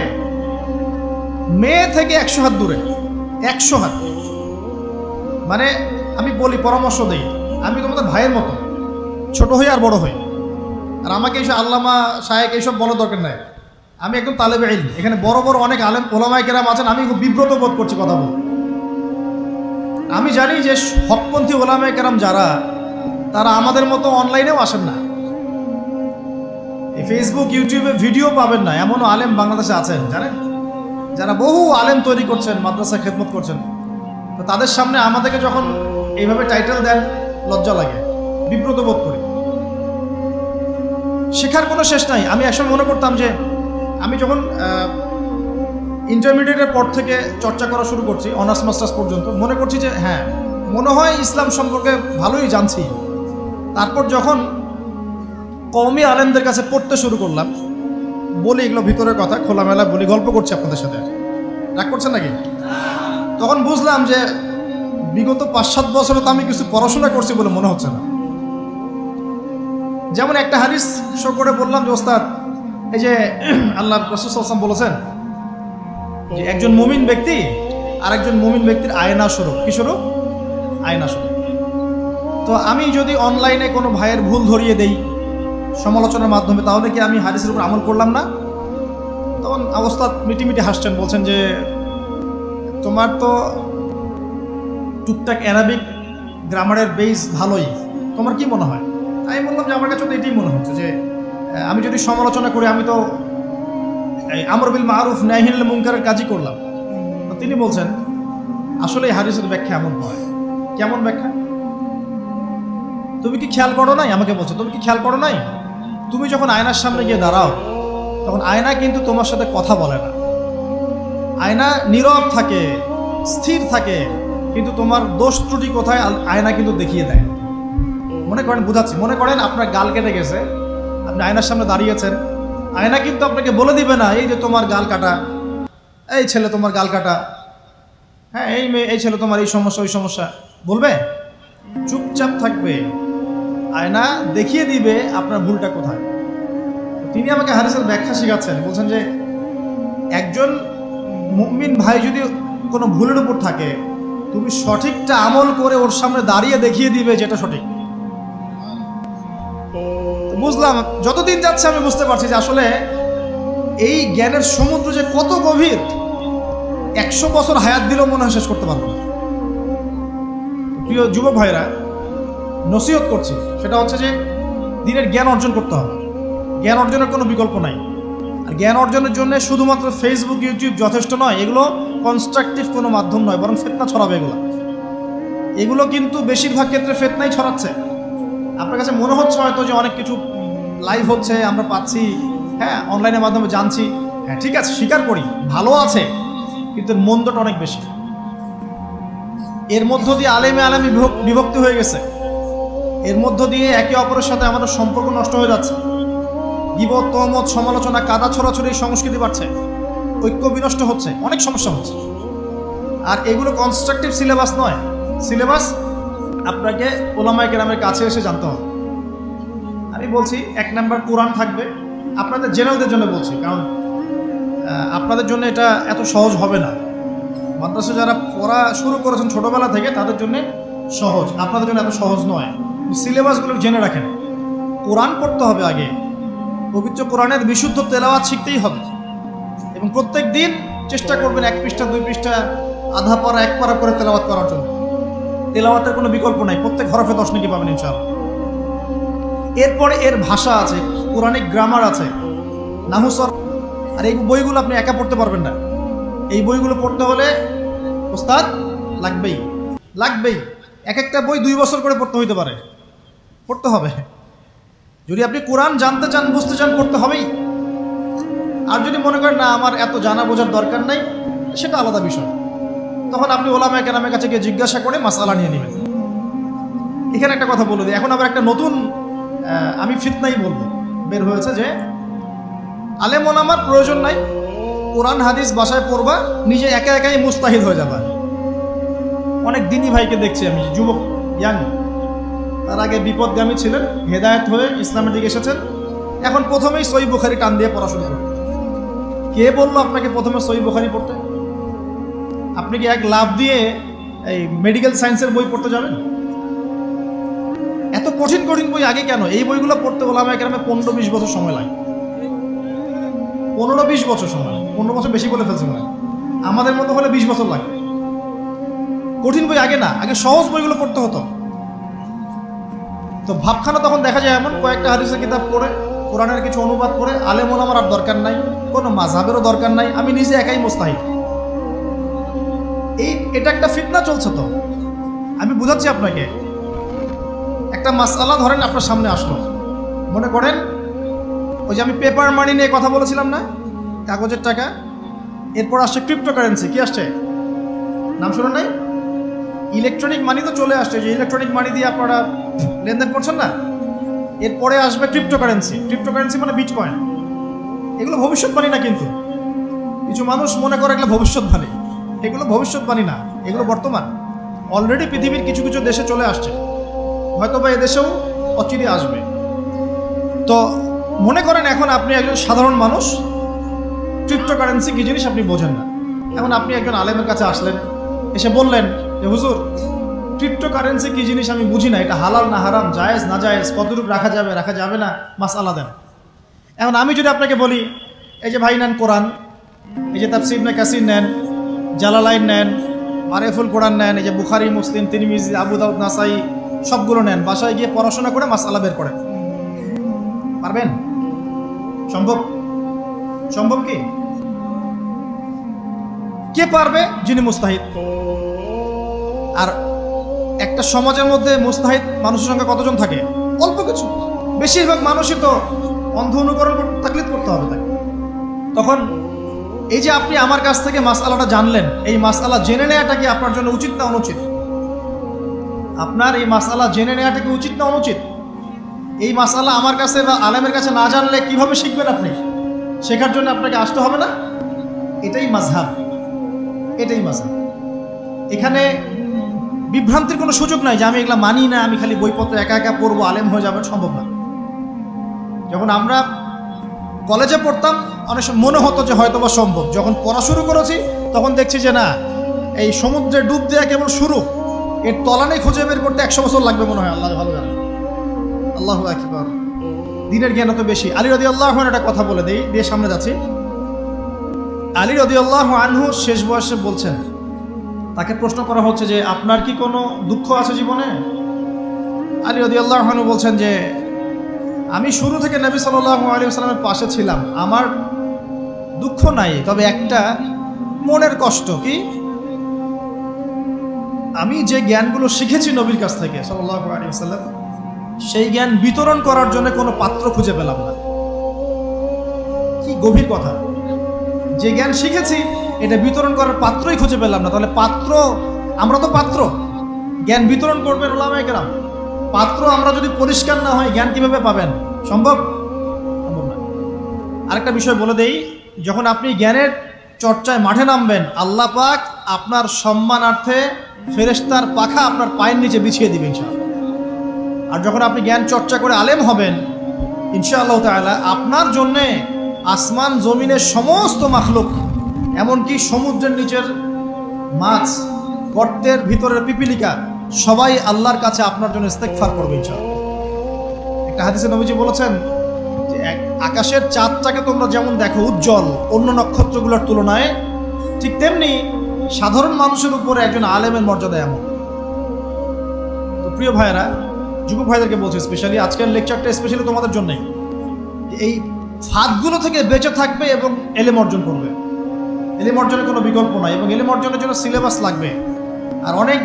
[SPEAKER 1] মেয়ে থেকে 100 হাত দূরে, 100 হাত। মানে আমি বলি, পরামর্শ দেই, আমি তোমাদের ভাইয়ের মতো, ছোট হই আর বড় হই, আর আমাকে এইসব আল্লামা শায়েখ এইসব বলার দরকার নাই। আমি একদম তালেবে ইলম, এখানে বড় বড় অনেক আলেম ওলামায়ে কেরাম আছেন, আমি খুব বিব্রত বোধ করছি কথা বল। আমি জানি যে হকপন্থী ওলামায়ে কেরাম যারা, তারা আমাদের মতো অনলাইনেও আসেন না, এই ফেসবুক ইউটিউবে ভিডিও পাবেন না, এমনও আলেম বাংলাদেশে আছেন জানেন, যারা বহু আলেম তৈরি করছেন, মাদ্রাসা খেদমত করছেন। তো তাদের সামনে আমাদেরকে যখন এইভাবে টাইটেল দেন, লজ্জা লাগে, বিব্রত বোধ করি। শেখার কোনো শেষ নাই। আমি একসময় মনে করতাম যে আমি যখন ইন্টারমিডিয়েটের পর থেকে চর্চা করা শুরু করছি, অনার্স মাস্টার্স পর্যন্ত, মনে করছি যে হ্যাঁ, মনে হয় ইসলাম সম্পর্কে ভালোই জানছি। তারপর যখন কওমি আলেমদের কাছে পড়তে শুরু করলাম, বলি এগুলো ভিতরের কথা, খোলামেলা বলি, গল্প করছি আপনাদের সাথে, রাগ করছেন নাকি? তখন বুঝলাম যে বিগত 5-7 বছরে তো আমি কিছু পড়াশোনা করছি বলে মনে হচ্ছে না। যেমন একটা হাদিস শো করে বললাম যে ওস্তাদ, এই যে আল্লাহ রাসূল সাল্লাল্লাহু আলাইহি ওয়াসাল্লাম বলেছেন যে একজন মুমিন ব্যক্তি আর একজন মুমিন ব্যক্তির আয়না স্বরূপ। কি স্বরূপ? আয়না স্বরূপ। তো আমি যদি অনলাইনে কোনো ভাইয়ের ভুল ধরিয়ে দেই সমালোচনার মাধ্যমে, তাহলে কি আমি হাদিসের উপর আমল করলাম না? তখন ওস্তাদ মিটিমিটি হাসছেন, বলছেন যে তোমার তো টুকটাক অ্যারাবিক গ্রামারের বেস ভালোই, তোমার কি মনে হয়? আমি বললাম যে আমার কাছে তো এটাই মনে হচ্ছে যে আমি যদি সমালোচনা করি, আমি তো আমর বিল মারুফ নাহি আনিল মুনকারের কাজই করলাম। তো তিনি বলছেন আসলে এই হাদিসের ব্যাখ্যা এমন হয়। কেমন ব্যাখ্যা? তুমি কি খেয়াল করো নাই? আমাকে বলছো তুমি কি খেয়াল করো নাই, তুমি যখন আয়নার সামনে গিয়ে দাঁড়াও, তখন আয়না কিন্তু তোমার সাথে কথা বলে না, আয়না নীরব থাকে, স্থির থাকে, কিন্তু তোমার দোষ ত্রুটি কোথায় আয়না কিন্তু দেখিয়ে দেয়। মনে করেন, বুঝাচ্ছি, মনে করেন আপনার গাল কেটে গেছে, আপনি আয়নার সামনে দাঁড়িয়েছেন, আয়না কিন্তু আপনাকে বলে দিবে না এই যে তোমার গাল কাটা, এই ছেলে তোমার গাল কাটা, হ্যাঁ এই মেয়ে, এই ছেলে তোমার এই সমস্যা ওই সমস্যা, বলবে? চুপচাপ থাকবে, আয়না দেখিয়ে দিবে আপনার ভুলটা কোথায়। তিনি আমাকে হাদিসের ব্যাখ্যা শেখাচ্ছেন, বলছেন যে একজন মুমিন ভাই যদি কোনো ভুলের উপর থাকে, তুমি সঠিকটা আমল করে ওর সামনে দাঁড়িয়ে দেখিয়ে দিবে যেটা সঠিক। তো বুঝলাম, যতদিন যাচ্ছে আমি বুঝতে পারছি যে আসলে এই জ্ঞানের সমুদ্র যে কত গভীর, 100 বছর হায়াত দিলেও মনে হয় শেষ করতে পারবো না। প্রিয় যুবক ভাইরা, নসিহত করছি, সেটা হচ্ছে যে দিনের জ্ঞান অর্জন করতে হবে। জ্ঞান অর্জনের কোনো বিকল্প নাই। আর জ্ঞান অর্জনের জন্য শুধুমাত্র ফেসবুক, ইউটিউব যথেষ্ট নয়। এগুলো কনস্ট্রাকটিভ কোনো মাধ্যম নয়, বরং ফিতনা ছড়াবে এগুলো কিন্তু বেশিরভাগ ক্ষেত্রে ফিতনাই ছড়াচ্ছে। আপনার কাছে মনে হচ্ছে হয়তো যে অনেক কিছু লাইভ হচ্ছে, আমরা পাচ্ছি, হ্যাঁ, অনলাইনের মাধ্যমে জানছি, হ্যাঁ ঠিক আছে, স্বীকার করি ভালো আছে, কিন্তু মন্দটা অনেক বেশি। এর মধ্য দিয়ে আলেমে বিভক্তি হয়ে গেছে। এর মধ্য দিয়ে একে অপরের সাথে আমাদের সম্পর্ক নষ্ট হয়ে যাচ্ছে। গীবত, তহমত, সমালোচনা, কাদা ছড়াছড়ি সংস্কৃতি বাড়ছে, ঐক্য বিনষ্ট হচ্ছে, অনেক সমস্যা হচ্ছে। আর এগুলো কনস্ট্রাকটিভ সিলেবাস নয়। সিলেবাস আপনাকে ওলামায়ে কেরামের কাছে এসে জানতে হবে। আমি বলছি 1 নাম্বার কোরআন থাকবে। আপনাদের জেনারেলদের জন্য বলছি, কারণ আপনাদের জন্য এটা এত সহজ হবে না। মাদ্রাসা যারা পড়া শুরু করেছেন ছোটবেলা থেকে তাদের জন্য সহজ, আপনাদের জন্য এত সহজ নয়। সিলেবাসগুলো জেনে রাখেন। কোরআন পড়তে হবে আগে, পবিত্র কোরআনের বিশুদ্ধ তেলাওয়াত শিখতেই হবে, এবং প্রত্যেক দিন চেষ্টা করবেন 1 পৃষ্ঠা 2 পৃষ্ঠা, আধা পারা 1 পারা করে তেলাওয়াত করার জন্য। তেলাওয়াতের কোনো বিকল্প নাই, প্রত্যেক হরফে 10 নেকি পাবেন ইনশাআল্লাহ। এরপরে এর ভাষা আছে, কোরআনিক গ্রামার আছে, নাহু সরফ। আর এই বইগুলো আপনি একা পড়তে পারবেন না। এই বইগুলো পড়তে হলে ওস্তাদ লাগবেই। এক একটা বই 2 বছর করে পড়তে হইতে পারে, পড়তে হবে। যদি আপনি কোরআন জানতে চান, বুঝতে চান, পড়তে হবেই। আর যদি মনে করেন না আমার এত জানা বোঝার দরকার নাই, সেটা আলাদা বিষয়। তখন আপনি ওলামায়ে কেরামের কাছে গিয়ে জিজ্ঞাসা করে মাসআলা নিয়ে নেবেন। এখানে একটা কথা বলে দিই, এখন আবার একটা নতুন আমি ফিতনাই বলবো বের হয়েছে যে আলেম ওলামার প্রয়োজন নাই, কোরআন হাদিস বাসায় পড়বা, নিজে একা একাই মুস্তাহিদ হয়ে যাবা। অনেক দিনই ভাইকে দেখছি আমি, যুবক, ইয়াং, তার আগে বিপদগামী ছিলেন, হেদায়েত হয়ে ইসলামের দিকে এসেছেন, এখন প্রথমেই সহিহ বুখারী টান দিয়ে পড়াশোনা করেন। কে বললো আপনাকে প্রথমে সহিহ বুখারী পড়তে? আপনি কি এক লাভ দিয়ে এই মেডিকেল সায়েন্সের বই পড়তে যাবেন? এত কঠিন বই আগে কেন? এই বইগুলো পড়তে ওলামায়ে কেরামের 15-20 বছর সময় লাগে। 15-20 বছর সময় লাগে। 15 বছর বেশি বলে ফেলছে মনে হয়। আমাদের মতো হলে 20 বছর লাগে। কঠিন বই আগে না, আগে সহজ বইগুলো পড়তে হতো। তো ভাবখানা তখন দেখা যায় এমন, কয়েকটা হাদিসের কিতাব পড়ে, কোরআনের কিছু অনুবাদ করে, আলেম ওলামার আর দরকার নাই, কোনো মাযহাবেরও দরকার নাই, আমি নিজে একাই মুস্তাহিদ। এটা একটা ফিতনা চলছে। তো আমি বুঝাচ্ছি আপনাকে, একটা মাসআলা ধরেন আপনার সামনে আসলো, মনে করেন ওই যে আমি পেপার মানি নিয়ে কথা বলেছিলাম না, কাগজের টাকা, এরপর আসছে ক্রিপ্টোকারেন্সি। কি আসছে? নাম শুনুন নাই? ইলেকট্রনিক মানি তো চলে আসছে, যে ইলেকট্রনিক মানি দিয়ে আপনারা লেনদেন করছেন না, এরপরে আসবে ক্রিপ্টোকারেন্সি। ক্রিপ্টোকারেন্সি মানে বিটকয়েন। এগুলো ভবিষ্যৎবাণী না, কিন্তু কিছু মানুষ মনে করে এগুলো ভবিষ্যৎবাণী। এগুলো ভবিষ্যৎবাণী না, এগুলো বর্তমান। অলরেডি পৃথিবীর কিছু কিছু দেশে চলে আসছে, হয়তো বা এদেশেও অচিরে আসবে। তো মনে করেন এখন আপনি একজন সাধারণ মানুষ, ক্রিপ্টোকারেন্সি কি জিনিস আপনি বোঝেন না। এখন আপনি একজন আলেমের কাছে আসলেন, এসে বললেন যে হুজুর, ক্রিপ্টোকারেন্সি কি জিনিস আমি বুঝি না, এটা হালাল না হারাম, জায়েজ না জায়েজ, কতটুকু রাখা যাবে রাখা যাবে না, মাসআলা দেন। এখন আমি যদি আপনাকে বলি, এই যে ভাই নেন কোরআন, এই যে তাফসীর ইবনে কাসির নেন, জালালাইন নেন, মারিফুল কোরআন নেন, এই যে বুখারী, মুসলিম, তিরমিজি, আবু দাউদ, নাসাই, সবগুলো নেন, বাসায় গিয়ে পড়াশোনা করে মাসআলা বের করেন, পারবেন? সম্ভব কি? কে পারবে? যিনি মুস্তাহিদ। আর একটা সমাজের মধ্যে মুস্তাহিদ মানুষের সংখ্যা কতজন থাকে? অল্প কিছু। বেশিরভাগ মানুষই তো অন্ধ অনুকরণ তাকলিদ করতে হবে তাকে। তখন এই যে আপনি আমার কাছ থেকে মাসআলাটা জানলেন, এই মাসআলা জেনে নেওয়াটা কি আপনার জন্য উচিত না অনুচিত? আপনার এই মাসআলা জেনে নেওয়াটা কি উচিত না অনুচিত? এই মাসআলা আমার কাছে বা আলেমের কাছে না জানলে কিভাবে শিখবেন আপনি? শেখার জন্য আপনাকে আসতে হবে না? এটাই মাযহাব। এখানে বিভ্রান্তির কোনো সুযোগ নাই যে আমি এগুলা মানি না, আমি খালি বইপত্র একা একা পড়বো, আলেম হয়ে যাবেন, সম্ভব না। যখন আমরা কলেজে পড়তাম অনেক সময় মনে হতো যে হয়তো বা সম্ভব। যখন পড়া শুরু করেছি তখন দেখছি যে না, এই সমুদ্রে ডুব দেওয়া কেবল শুরু, এর তলানে খুঁজে বের করতে 100 বছর লাগবে মনে হয়, আল্লাহ ভালো জানে। আল্লাহু আকবার, দিনের জ্ঞান এত বেশি। আলী রাদিয়াল্লাহু আনহু একটা কথা বলে দেই, দিয়ে সামনে যাচ্ছি। আলী রাদিয়াল্লাহু আনহু শেষ বয়সে বলছেন, তাকে প্রশ্ন করা হচ্ছে যে আপনার কি কোনো দুঃখ আছে জীবনে? আলী রাদিয়াল্লাহু আনহু বলছেন যে আমি শুরু থেকে নবী সাল্লাল্লাহু আলাইহি ওয়াসাল্লামের পাশে ছিলাম, আমার দুঃখ নাই, তবে একটা মনের কষ্ট। কি? আমি যে জ্ঞানগুলো শিখেছি নবীর কাছ থেকে সাল্লাল্লাহু আলাইহি ওয়াসাল্লাম, সেই জ্ঞান বিতরণ করার জন্য কোনো পাত্র খুঁজে পেলাম না। কি গভীর কথা! যে জ্ঞান শিখেছি এটা বিতরণ করার পাত্রই খুঁজে পেলাম না। তাহলে পাত্র, আমরা তো পাত্র, জ্ঞান বিতরণ করবেন উলামায়ে কেরাম। পাত্র আমরা যদি পরিষ্কার না হয় জ্ঞান কিভাবে পাবেন? সম্ভব না। আরেকটা বিষয় বলে দেই, যখন আপনি জ্ঞানের চর্চায় মাঠে নামবেন, আল্লাহ পাক আপনার সম্মানার্থে ফেরেশতার পাখা আপনার পায়ের নিচে বিছিয়ে দিবেন ইনশাআল্লাহ। আর যখন আপনি জ্ঞান চর্চা করে আলেম হবেন ইনশাআল্লাহ তাআলা, আপনার জন্যে আসমান জমিনের সমস্ত মাখলুক, এমনকি সমুদ্রের নিচের মাছ, গর্তের ভিতরের পিপিলিকা, সবাই আল্লাহর কাছে আপনার জন্য ইস্তেগফার করবে ইনশাআল্লাহ। একটা হাদিসে নবীজি বলেছেন যে আকাশের চাঁদটাকে তোমরা যেমন দেখো উজ্জ্বল অন্য নক্ষত্রগুলোর তুলনায়, ঠিক তেমনি সাধারণ মানুষের উপরে একজন আলেমের মর্যাদা এমন। তো প্রিয় ভাইয়েরা, যুবক ভাইদেরকে বলছি স্পেশালি, আজকের লেকচারটা স্পেশালি তোমাদের জন্যই। এই ফাঁদগুলো থেকে বেঁচে থাকবে এবং এলেম অর্জন করবে। এলেম অর্জনের কোনো বিকল্প নাই, এবং এলেম অর্জনের জন্য সিলেবাস লাগবে। আর অনেক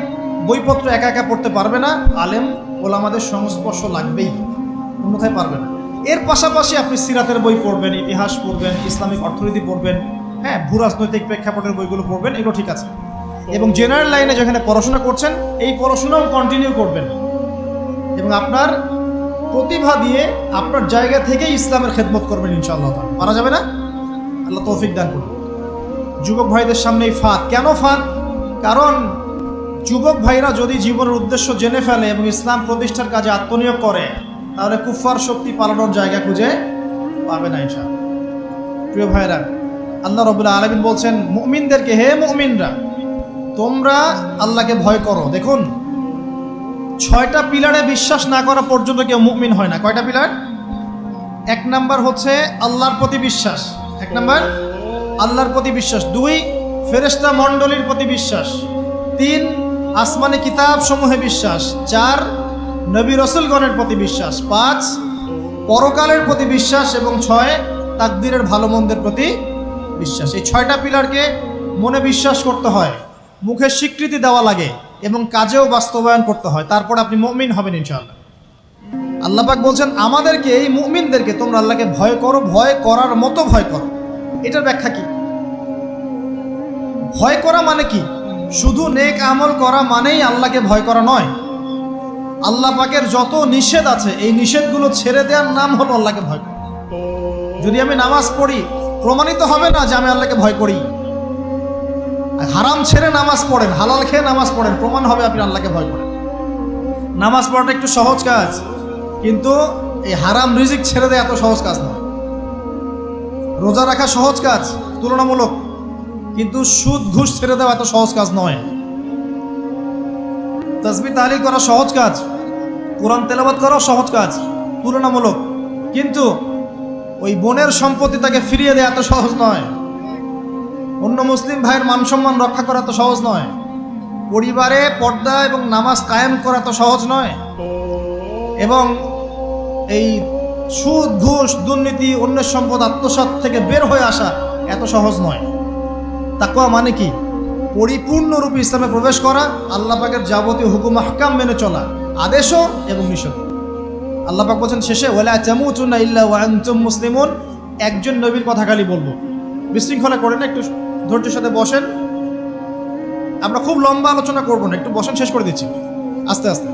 [SPEAKER 1] বইপত্র একা একা পড়তে পারবে না, আলেম ওলামাদের সংস্পর্শ লাগবেই, অন্যথায় পারবে না। এর পাশাপাশি আপনি সিরাতের বই পড়বেন, ইতিহাস পড়বেন, ইসলামিক অর্থনীতি পড়বেন, হ্যাঁ, ভূরাজনৈতিক প্রেক্ষাপটের বইগুলো পড়বেন, এগুলো ঠিক আছে। এবং জেনারেল লাইনে যেখানে পড়াশোনা করছেন, এই পড়াশোনাও কন্টিনিউ করবেন, এবং আপনার প্রতিভা দিয়ে আপনার জায়গা থেকেই ইসলামের খেদমত করবেন ইনশাআল্লাহ। পারা যাবে না? আল্লাহ তৌফিক দান করুন। যুবক ভাইদের সামনে এই ফাঁদ। কেন ফাঁদ? কারণ যুবক ভাইরা যদি জীবনের উদ্দেশ্য জেনে ফেলে এবং ইসলাম প্রতিষ্ঠার কাজে আত্মনিয়োগ করে, তাহলে কুফার শক্তি পালানোর জায়গা খুঁজে পাবে না ইনশাআল্লাহ। প্রিয় ভাইরা, আল্লাহ রাব্বুল আলামিন বলছেন মুমিনদেরকে, হে মুমিনরা, তোমরা আল্লাহকে ভয় করো। দেখুন, 6টা পিলারে বিশ্বাস না করা পর্যন্ত কেউ মুমিন হয় না। কয়টা পিলার? 1 নাম্বার হচ্ছে আল্লাহর প্রতি বিশ্বাস। 1 নাম্বার আল্লাহর প্রতি বিশ্বাস। 2 ফেরেশতা মণ্ডলীর প্রতি বিশ্বাস। 3 আসমানি কিতাব সমূহে বিশ্বাস। 4 নবী রাসূলগণের প্রতি বিশ্বাস। 5 পরকালের প্রতি বিশ্বাস। এবং 6 তাকদীরের ভালো মন্দের প্রতি বিশ্বাস। এই 6টা পিলারকে মনে বিশ্বাস করতে হয়, মুখে স্বীকৃতি দেওয়া লাগে, এবং কাজেও বাস্তবায়ন করতে হয়। তারপর আপনি মুমিন হবেন ইনশাআল্লাহ। আল্লাহ পাক বলছেন আমাদেরকে, এই মুমিনদেরকে, তোমরা আল্লাহকে ভয় করো, ভয় করার মতো ভয় করো। এটার ব্যাখ্যা কি? ভয় করা মানে কি? শুধু নেক আমল করা মানেই আল্লাহকে ভয় করা নয়। আল্লাহ পাকের যত নিষেধ আছে, এই নিষেধগুলো ছেড়ে দেওয়ার নাম হলো আল্লাহকে ভয় করা। যদি আমি নামাজ পড়ি, প্রমাণিত হবে না যে আমি আল্লাহকে ভয় করি। হারাম ছেড়ে নামাজ পড়েন, হালাল খেয়ে নামাজ পড়েন, প্রমাণ হবে আপনি আল্লাহকে ভয় করেন। নামাজ পড়াটা একটু সহজ কাজ, কিন্তু এই হারাম রিজিক ছেড়ে দেয় এত সহজ কাজ না। রোজা রাখা সহজ কাজ তুলনামূলক, কিন্তু সুদ ঘুষ ছেড়ে দেওয়া এত সহজ কাজ নয়। তাসবিহ তাহলিল করা সহজ কাজ, কোরআন তেলাওয়াত করাও সহজ কাজ তুলনামূলক, কিন্তু ওই বোনের সম্পত্তি তাকে ফিরিয়ে দেওয়া এত সহজ নয়। অন্য মুসলিম ভাইয়ের মান সম্মান রক্ষা করা তো সহজ নয়। পরিবারে পর্দা এবং নামাজ কায়েম করা তো সহজ নয়। এবং এই সুদ ঘুষ দুর্নীতি অন্যের সম্পদ আত্মসাৎ থেকে বের হয়ে আসা এত সহজ নয়। তাকওয়া মানে কি? পরিপূর্ণরূপে ইসলামে প্রবেশ করা, আল্লাহ পাকের যাবতীয় হুকুম আহকাম মেনে চলা, আদেশও এবং নিষেধ। আল্লাহ পাক বলছেন শেষে, ওয়ালা তামুতুন্না ইল্লা ওয়া আনতুম মুসলিমুন। একজন নবীর কথা খালি বলবো, বিশৃঙ্খলা করেন না, একটু ধৈর্যের সাথে বসেন। আমরা খুব লম্বা আলোচনা করবো না, একটু বসেন, শেষ করে দিচ্ছি আস্তে আস্তে।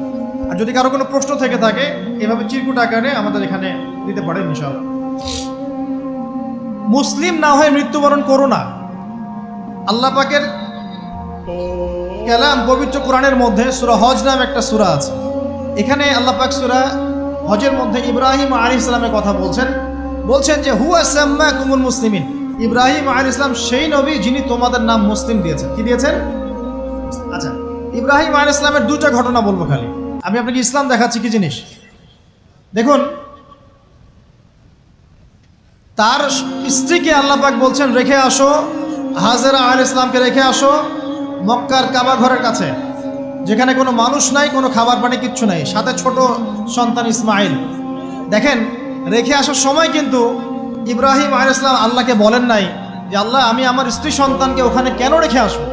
[SPEAKER 1] আর যদি কারো কোনো প্রশ্ন থেকে থাকে, এভাবে চিরকুট আকারে আমাদের এখানে দিতে পারেন ইনশাআল্লাহ। মুসলিম না হয়ে মৃত্যুবরণ করো না। আল্লাহ পাকের কালাম পবিত্র কোরআনের মধ্যে সূরা হজ নামে একটা সূরা আছে। এখানে আল্লাহ পাক সূরা হজের মধ্যে ইব্রাহিম আলাইহিস সালামের কথা বলছেন যে হুয়া সাম্মাকুমুল মুসলিমিন। ইব্রাহিম আলাইহিস সালাম সেই নবী যিনি তোমাদের নাম মুসলিম দিয়েছেন। কি দিয়েছেন? আচ্ছা, ইব্রাহিম আলাইহিস সালামের 2টা ঘটনা বলবো খালি। আমি আপনাকে ইসলাম দেখাচ্ছি কি জিনিস। দেখুন, তার স্ত্রীকে আল্লাহ পাক বলছেন রেখে আসো, হাজেরা আলাইহিস সালামকে রেখে আসো মক্কার কাবা ঘরের কাছে, যেখানে কোনো মানুষ নাই, কোনো খাবার পানি কিচ্ছু নাই, সাথে ছোট সন্তান ইসমাইল। দেখেন, রেখে আসার সময় কিন্তু ইব্রাহিম আলাইহিস সালাম আল্লাহকে বলেন নাই যে আল্লাহ আমি আমার স্ত্রী সন্তানকে ওখানে কেন রেখে আসবো,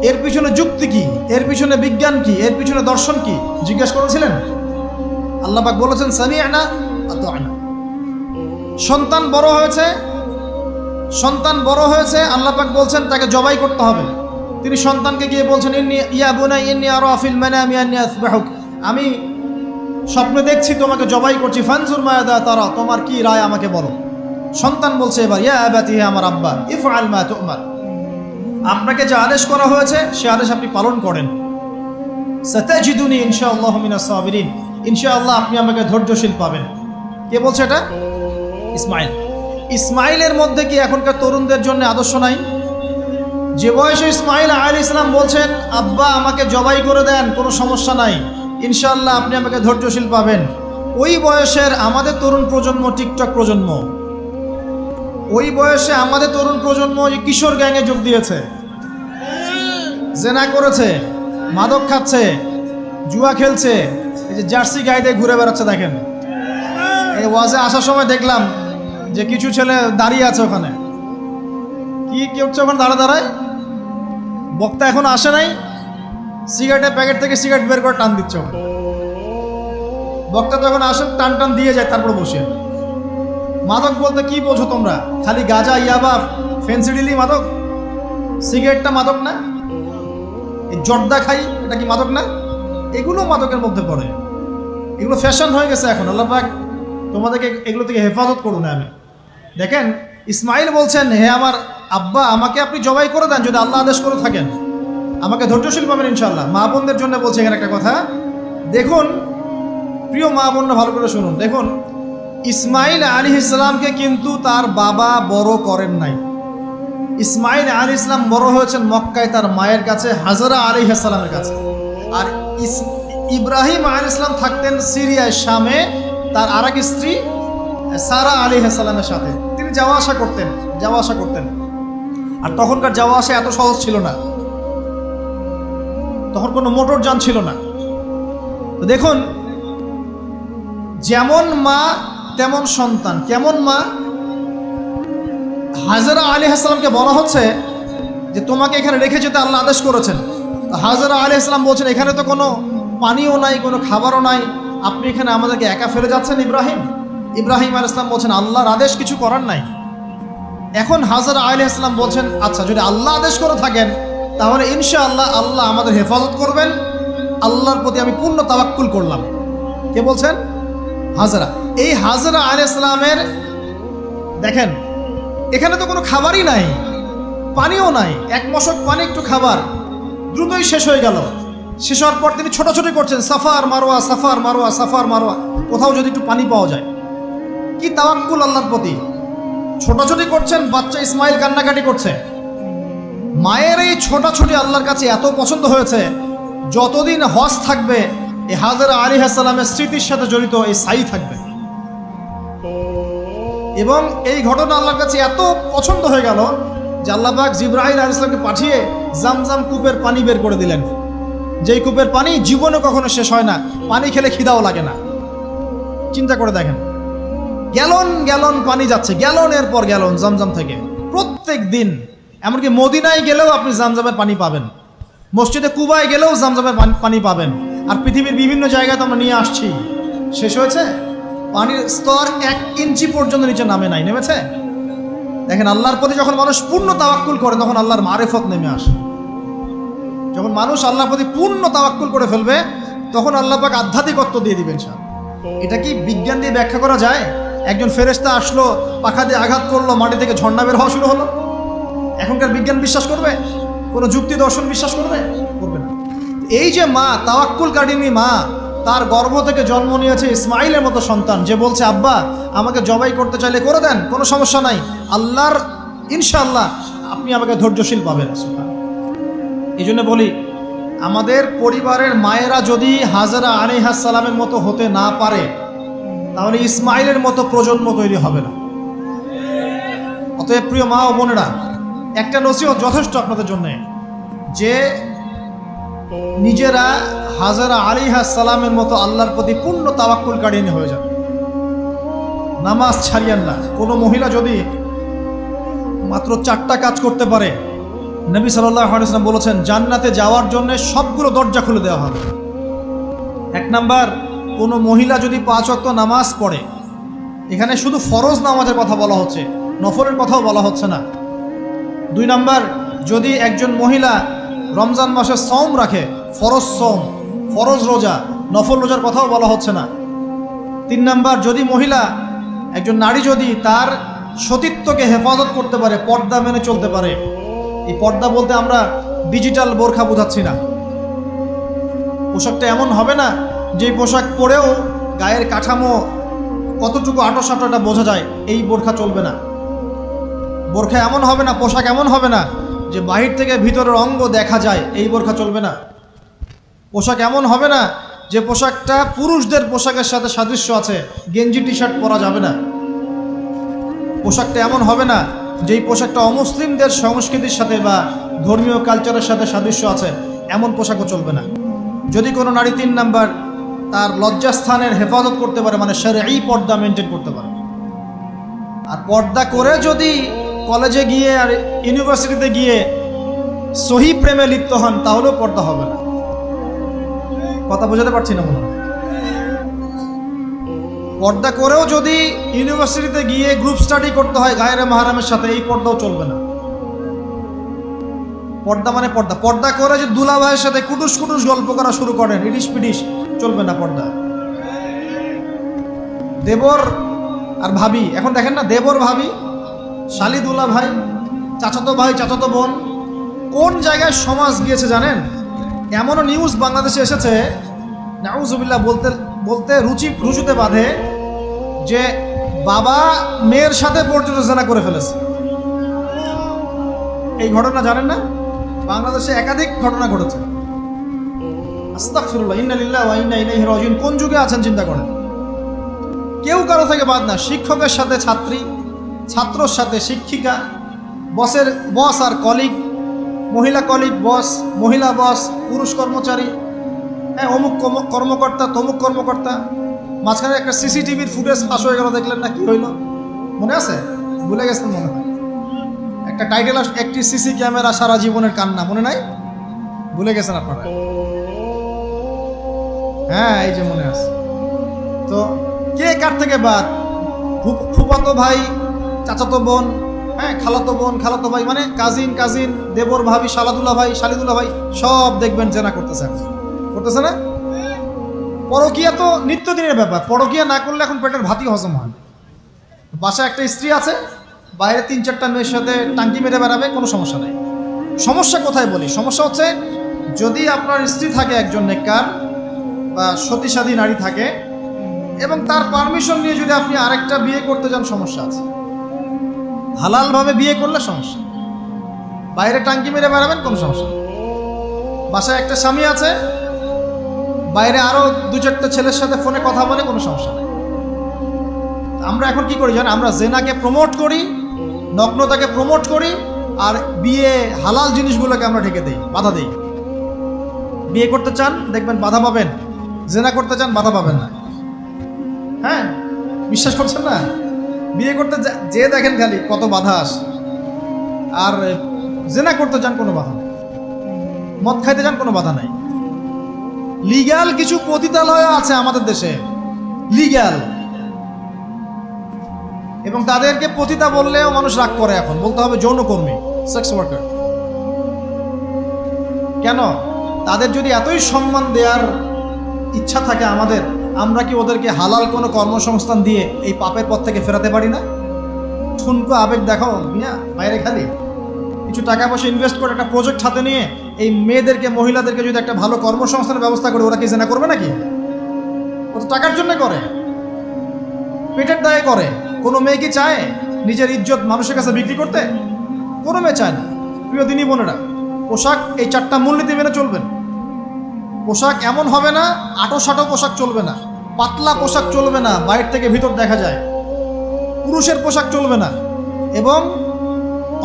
[SPEAKER 1] এর পিছনে যুক্তি কি, এর পিছনে বিজ্ঞান কি, এর পিছনে দর্শন কি জিজ্ঞেস করেছিলেন? আল্লাহ পাক বলেছেন সামি'না আতা'না। সন্তান বড় হয়েছে, আল্লাহ পাক বলছেন তাকে জবাই করতে হবে। তিনি সন্তানকে গিয়ে বলছেন ইয়া বুনাইয়া ইন্নী আরা ফিল মানামি আন্নী আযবাহুক, আমি স্বপ্নে দেখছি তোমাকে জবাই করছি, ফানজুর মাযা তারা, তোমার কি রায় আমাকে বলো। সন্তান বলছে এবার ইয়া আবাতি, হে আমার আব্বা, ইফআল মা তু'মার, আপনাকে যে আদেশ করা হয়েছে সে আদেশ আপনি পালন করেন। সাতাজিদুনি ইনশাআল্লাহু মিনাস সাবিরিন, ইনশাআল্লাহ আপনি আমাকে ধৈর্যশীল পাবেন। কে বলছে এটা? ইসমাইল। ইসমাইলের মধ্যে কি এখনকার তরুণদের জন্য আদর্শ নাই? যে বয়সে ইসমাইল আলাইহিস সালাম বলছেন আব্বা আমাকে জবাই করে দেন, কোনো সমস্যা নাই, ইনশাআল্লাহ আপনি আমাকে ধৈর্যশীল পাবেন, ওই বয়সের আমাদের তরুণ প্রজন্ম, টিকটক প্রজন্ম, ওই বয়সে আমাদের তরুণ প্রজন্ম যে কিশোর গ্যাংয়ে যোগ দিয়েছে, জেনা করেছে, মাদক খাচ্ছে, জুয়া খেলছে, এই যে জার্সি গায়ে দিয়ে ঘুরে বেড়াচ্ছে। দেখেন, এই ওয়াজে আসার সময় দেখলাম যে কিছু ছেলে দাঁড়িয়ে আছে ওখানে, কি হচ্ছে ওখানে দাঁড়ায়, বক্তা এখন আসে নাই, সিগারেটের প্যাকেট থেকে সিগারেট বের করে টান দিচ্ছে ওখানে। বক্তা তো এখন আসেন, টান দিয়ে যায়, তারপর বসে। মাদক বলতে কি বোঝো তোমরা? খালি গাঁজা, ইয়াবা, ফেন্সিডিলি মাদক? সিগারেটটা মাদক না? এই জর্দা খাই, এটা কি মাদক না? এগুলো মাদকের মধ্যে পড়ে, এগুলো ফ্যাশন হয়ে গেছে এখন। আল্লাহ পাক তোমাদেরকে এগুলো থেকে হেফাজত করুন। আমি দেখেন, ইসমাইল বলছেন হে আমার আব্বা আমাকে আপনি জবাই করে দেন, যদি আল্লাহ আদেশ করে থাকেন, আমাকে ধৈর্যশীল পাবেন ইনশাআল্লাহ। মা বোনদের জন্য বলছে এখানে একটা কথা, দেখুন প্রিয় মা বোনরা ভালো করে শুনুন। দেখুন, ইসমাইল আলাইহিস সালামকে কিন্তু তার বাবা বড় করেন নাই। ইসমাইল আলাইহিস সালাম বড় হয়েছেন মক্কায় তার মায়ের কাছে, হাজরা আলাইহিস সালামের কাছে। আর ইব্রাহিম আলাইহিস সালাম থাকতেন সিরিয়ায়, শামে, তার আরেক স্ত্রী সারা আলাইহিস সালামের সাথে। তিনি যাওয়া আসা করতেন। আর তখনকার যাওয়া আসা এত সহজ ছিল না, তখন কোনো মোটর যান ছিল না। তো দেখুন, যেমন মা তেমন সন্তান। কেমন মা? হাজরা আলাইহিস সালামকে বলা হচ্ছে যে তোমাকে এখানে রেখে যেতে আল্লাহ আদেশ করেছেন। হাজরা আলাইহিস সালাম বলছেন এখানে তো কোনো পানিও নাই, কোনো খাবারও নাই, আপনি এখানে আমাদেরকে একা ফেলে যাচ্ছেন। ইব্রাহিম আলাইহিস সালাম বলছেন আল্লাহর আদেশ, কিছু করার নাই। এখন হাজরা আলাইহিস সালাম বলছেন আচ্ছা যদি আল্লাহ আদেশ করে থাকেন তাহলে ইনশাআল্লাহ আল্লাহ আমাদের হেফাজত করবেন, আল্লাহর প্রতি আমি পূর্ণ তাওয়াক্কুল করলাম। কে বলছেন? হাজরা। এই হাজরা আলাইহিস সালামের দেখেন, এখানে তো কোনো খাবারই নাই, পানিও নাই, এক মশক পানি, একটু খাবার, দ্রুতই শেষ হয়ে গেল। শেষ হওয়ার পর তিনি ছোটাছুটি করছেন, suffer Marwa, suffer Marwa, suffer Marwa, কোথাও যদি একটু পানি পাওয়া যায়। কি তাওয়াক্কুল আল্লাহর প্রতি! ছোটাছুটি করছেন, বাচ্চা ইসমাইল কান্নাকাটি করছে। মায়ের এই ছোটাছুটি আল্লাহর কাছে এত পছন্দ হয়েছে, যতদিন হজ থাকবে এই হাজরা আলাইহিস সালামের স্মৃতির সাথে জড়িত এই সাই থাকবে। এবং এই ঘটনা আল্লাহর কাছে এত পছন্দ হয়ে গেল যে আল্লাহ পাক জিবরাইল আলাইহিস সালামকে পাঠিয়ে জামজাম কূপের পানি বের করে দিলেন, যেই কূপের পানি জীবনে কখনো শেষ হয় না, পানি খেলে খিদাও লাগে না। চিন্তা করে দেখেন, গ্যালন গ্যালন পানি যাচ্ছে, গ্যালনের পর গ্যালন জামজাম থেকে প্রত্যেক দিন। এমনকি মদিনায় গেলেও আপনি জামজামের পানি পাবেন, মসজিদে কুবায় গেলেও জামজামের পানি পাবেন। আর পৃথিবীর বিভিন্ন জায়গায় তো আমরা নিয়ে আসছি। শেষ হয়েছে? পানির স্তর 1 ইঞ্চি পর্যন্ত নিচে নামে নাই, নেমেছে? দেখেন, আল্লাহর প্রতি যখন মানুষ পূর্ণ তাওয়াক্কুল করে তখন আল্লাহর মারিফত নেমে আসে। যখন মানুষ আল্লাহর প্রতি পূর্ণ তাওয়াক্কুল করে ফেলবে তখন আল্লাহ পাক আধ্যাত্মিকত্ব দিয়ে দিবেন। এটা কি বিজ্ঞান দিয়ে ব্যাখ্যা করা যায়? একজন ফেরেশতা আসলো, পাখা দিয়ে আঘাত করলো, মাটি থেকে ঝর্ণা বের হওয়া শুরু হলো। এখনকার বিজ্ঞান বিশ্বাস করবে? কোনো যুক্তি দর্শন বিশ্বাস করবে? করবে না। এই যে মা, তাওয়াক্কুল কারিনী মা, তার গর্ভ থেকে জন্ম নিয়েছে ইসমাইলের মতো সন্তান, যে বলছে আব্বা আমাকে জবাই করতে চাইলে করে দেন, কোনো সমস্যা নাই, আল্লাহর ইনশাআল্লাহ আপনি আমাকে ধৈর্যশীল পাবেন। এই জন্য বলি আমাদের পরিবারের মায়েরা যদি হাজরা আলাইহিস সালামের মতো হতে না পারে, তাহলে ইসমাইলের মতো প্রজন্ম তৈরি হবে না। অতএব প্রিয় মা ও বোনেরা, একটা নসিহত যথেষ্ট আপনাদের জন্য, যে নিজেরা হাজরা আলাইহিস সালামের মতো আল্লাহর প্রতি পূর্ণ তাওয়াক্কুলকারী হয়ে যান, নামাজ ছাড়িয়েন না। কোনো মহিলা যদি মাত্র 4টা কাজ করতে পারে, নবী সাল্লাল্লাহু আলাইহি ওয়াসাল্লাম বলেছেন জান্নাতে যাওয়ার জন্য সবগুলো দরজা খুলে দেওয়া হবে। 1 নাম্বার, কোনো মহিলা যদি 5 ওয়াক্ত নামাজ পড়ে, এখানে শুধু ফরজ নামাজের কথা বলা হচ্ছে, নফলের কথাও বলা হচ্ছে না। 2 নাম্বার, যদি একজন মহিলা রমজান মাসে সওম রাখে, ফরজ সওম, ফরজ রোজা, নফল রোজার কথাও বলা হচ্ছে না। 3 নাম্বার, যদি মহিলা, একজন নারী যদি তার সতীত্বকে হেফাজত করতে পারে, পর্দা মেনে চলতে পারে। এই পর্দা বলতে আমরা ডিজিটাল বোরখা বোঝাচ্ছি না। পোশাকটা এমন হবে না যে পোশাক পরেও গায়ের কাঠামো কতটুকু আঁটো এটা বোঝা যায়, এই বোরখা চলবে না। বোরখা এমন হবে না, পোশাক এমন হবে না যে বাহির থেকে ভিতরের অঙ্গ দেখা যায়, এই বোরখা চলবে না। পোশাক এমন হবে না যে পোশাকটা পুরুষদের পোশাকের সাথে সাদৃশ্য আছে, গেঞ্জি টি শার্ট পরা যাবে না। পোশাকটা এমন হবে না যেই পোশাকটা অমুসলিমদের সংস্কৃতির সাথে বা ধর্মীয় কালচারের সাথে সাদৃশ্য আছে, এমন পোশাকও চলবে না। যদি কোনো নারী 3 নাম্বার তার লজ্জাস্থানের হেফাজত করতে পারে, মানে শরঈ পর্দা মেনটেন করতে পারে, আর পর্দা করে যদি কলেজে গিয়ে আর ইউনিভার্সিটিতে গিয়ে সহি প্রেমে লিপ্ত হন, তাহলেও পর্দা হবে না। কথা বোঝাতে পারছি না মনে হয়? পর্দা করেও যদি ইউনিভার্সিটিতে গিয়ে গ্রুপ স্টাডি করতে হয় গায়রে মাহরামের সাথে, এই পর্দাও চলবে না। পর্দা মানে পর্দা। পর্দা করে যে দুলা ভাইয়ের সাথে কুটুস কুটুস গল্প করা শুরু করেন, ইডিস পিডিস, চলবে না পর্দা। দেবর আর ভাবি, এখন দেখেন না, দেবর ভাবি, শালি দুলা ভাই, চাচাতো ভাই চাচাতো বোন, কোন জায়গায় সমাজ গিয়েছে জানেন? এমনও নিউজ বাংলাদেশে এসেছে, নাউজুবিল্লাহ বলতে বলতে রুচুতে বাঁধে, যে বাবা মেয়ের সাথে পর্যন্ত জেনা করে ফেলেছে। এই ঘটনা জানেন না? বাংলাদেশে একাধিক ঘটনা ঘটেছে। আস্তাগফিরুল্লাহ, ইন্না লিল্লাহি ওয়া ইন্না ইলাইহি রাজিউন। কোন যুগে আছেন চিন্তা করেন। কেউ কারো থেকে বাদ না, শিক্ষকের সাথে ছাত্রী, ছাত্রর সাথে শিক্ষিকা, বসের বস আর কলিগ, মহিলা কলিগ বস, মহিলা বস, পুরুষ কর্মচারী, হ্যাঁ, অমুক কর্মকর্তা, তমুক কর্মকর্তা। মাঝখানে একটা সিসিটিভির ফুটেজ ফাঁস হয়ে গেল, দেখলেন না কি হইল? মনে আছে? ভুলে গেছেন মনে হয়। একটা টাইটেল, একটি সিসি ক্যামেরা সারা জীবনের কান্না, মনে নাই? ভুলে গেছেন আপনারা? হ্যাঁ, এই যে মনে আছে। তো কে কার থেকে বাদ? ফুফাতো ভাই, চাচাতো বোন, হ্যাঁ, খালাতো বোন, খালাতো ভাই, মানে কাজিন, দেবর ভাবি, শালাদুল্লাহ ভাই, শালিদুল্লাহ ভাই, সব দেখবেন জেনা করতেছে না? পরকিয়া তো নিত্যদিনের ব্যাপার। পরকিয়া না করলে এখন পেটের ভাতই হজম হয়। বাসায় একটা স্ত্রী আছে, বাইরে 3-4টা মেয়ের সাথে টাঙ্কি মেরে বেড়াবে, কোনো সমস্যা নেই। সমস্যা কোথায় বলি? সমস্যা হচ্ছে যদি আপনার স্ত্রী থাকে একজন নেককার বা সতীসাধী নারী থাকে, এবং তার পারমিশন নিয়ে যদি আপনি আরেকটা বিয়ে করতে যান, সমস্যা আছে। হালালভাবে বিয়ে করলে সমস্যা, বাইরে টাঙ্কি মেরে বেড়াবেন, কোনো সমস্যা নেই। বাসায় একটা স্বামী আছে, বাইরে আরো 2-4টা ছেলের সাথে ফোনে কথা বলে, কোনো সমস্যা নেই। আমরা এখন কি করি জানেন? আমরা জেনাকে প্রমোট করি, নগ্নতাকে প্রমোট করি, আর বিয়ে হালাল জিনিসগুলোকে আমরা ঢেকে দেই, বাধা দেই। বিয়ে করতে চান, দেখবেন বাধা পাবেন। জেনা করতে চান, বাধা পাবেন না। হ্যাঁ, বিশ্বাস করছেন না? বিয়ে করতে যে দেখেন খালি কত বাধা আসে, আর জেনা করতে চান, কোনো বাধা নেই। মদ খাইতে চান, কোনো বাধা নাই। লিগ্যাল কিছু পতিতালয় আছে আমাদের দেশে, লিগ্যাল, এবং তাদেরকে পতিতা বললেও মানুষ রাগ করে। এখন বলতে হবে যৌনকর্মী, সেক্স ওয়ার্কার। কেন? তাদের যদি এতই সম্মান দেওয়ার ইচ্ছা থাকে আমাদের, আমরা কি ওদেরকে হালাল কোনো কর্মসংস্থান দিয়ে এই পাপের পথ থেকে ফেরাতে পারি না? ঠুনকো আবেগ দেখাও মিয়া, বাইরে খালি কিছু টাকা পয়সা ইনভেস্ট করে একটা প্রজেক্ট হাতে নিয়ে এই মেয়েদেরকে, মহিলাদেরকে যদি একটা ভালো কর্মসংস্থানের ব্যবস্থা করে, ওরা কি জেনা করবে নাকি? ও তো টাকার জন্য করে, পেটের দায়ে করে। কোনো মেয়ে কি চায় নিজের ইজ্জত মানুষের কাছে বিক্রি করতে? কোনো মেয়ে চায় না। প্রিয় দিনী বোনেরা, পোশাক এই 4টা মূলনীতি মেনে চলবেন। পোশাক এমন হবে না, আটো পোশাক চলবে না, পাতলা পোশাক চলবে না, বাইরে থেকে ভিতর দেখা যায়, পুরুষের পোশাক চলবে না, এবং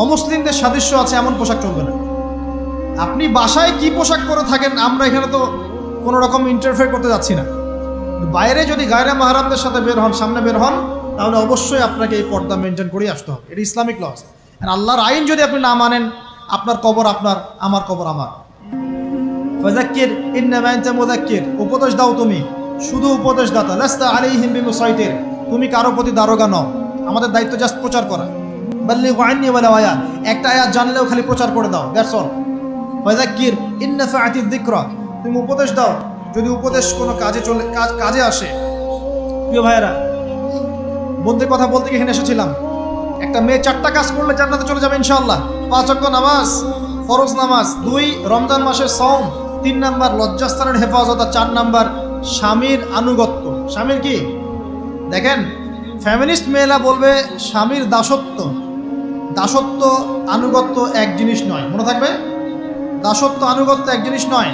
[SPEAKER 1] অমুসলিমদের সাদৃশ্য আছে এমন পোশাক চলবে না। আপনি বাসায় কি পোশাক পরে থাকেন আমরা এখানে তো কোনো রকম ইন্টারফেয়ার করতে যাচ্ছি না। বাইরে যদি গায়রে মাহরামদের সাথে বের হন, সামনে বের হন, তাহলে অবশ্যই আপনাকে এই পর্দা মেনটেন করেই আসতে হবে। এটা ইসলামিক লস। আল্লাহর আইন যদি আপনি না মানেন, আপনার কবর আপনার, আমার কবর আমার। ফাযাক্কির ইন্নামা আনতা মুযাক্কির, উপদেশ দাও তুমি, শুধু উপদেশদাতা। লাস্তা আলাইহিম বিমুসাইতির, তুমি কারো প্রতি দারোগা নও, আমাদের দায়িত্ব জাস্ট প্রচার করা। বাল্লিগু আন্নী ওয়ালাউ আয়া, একটা আয়াত জানলেও খালি প্রচার করে দাও, দ্যাটস অল। ফাযাক্কির ইন নাফাআতিয যিকরা, তুমি উপদেশ দাও যদি উপদেশ কোনো কাজে আসে। প্রিয় ভাইয়েরা, বন্ধুর কথা বলতে এখানে এসেছিলাম। একটা মেয়ে 4টা কাজ করলে জান্নাতে চলে যাবে ইনশাআল্লাহ। 5 ওয়াক্ত নামাজ, ফরজ নামাজ, 2 রমজান মাসের সওম, 3 নাম্বার লজ্জাস্থানের হেফাজত, 4 নাম্বার স্বামীর আনুগত্য। স্বামীর কি দেখেন, ফ্যামিনিস্ট মেয়েরা বলবে স্বামীর দাসত্ব। দাসত্ব আনুগত্য এক জিনিস নয়, মনে থাকবে। দাসত্ব আনুগত্য এক জিনিস নয়।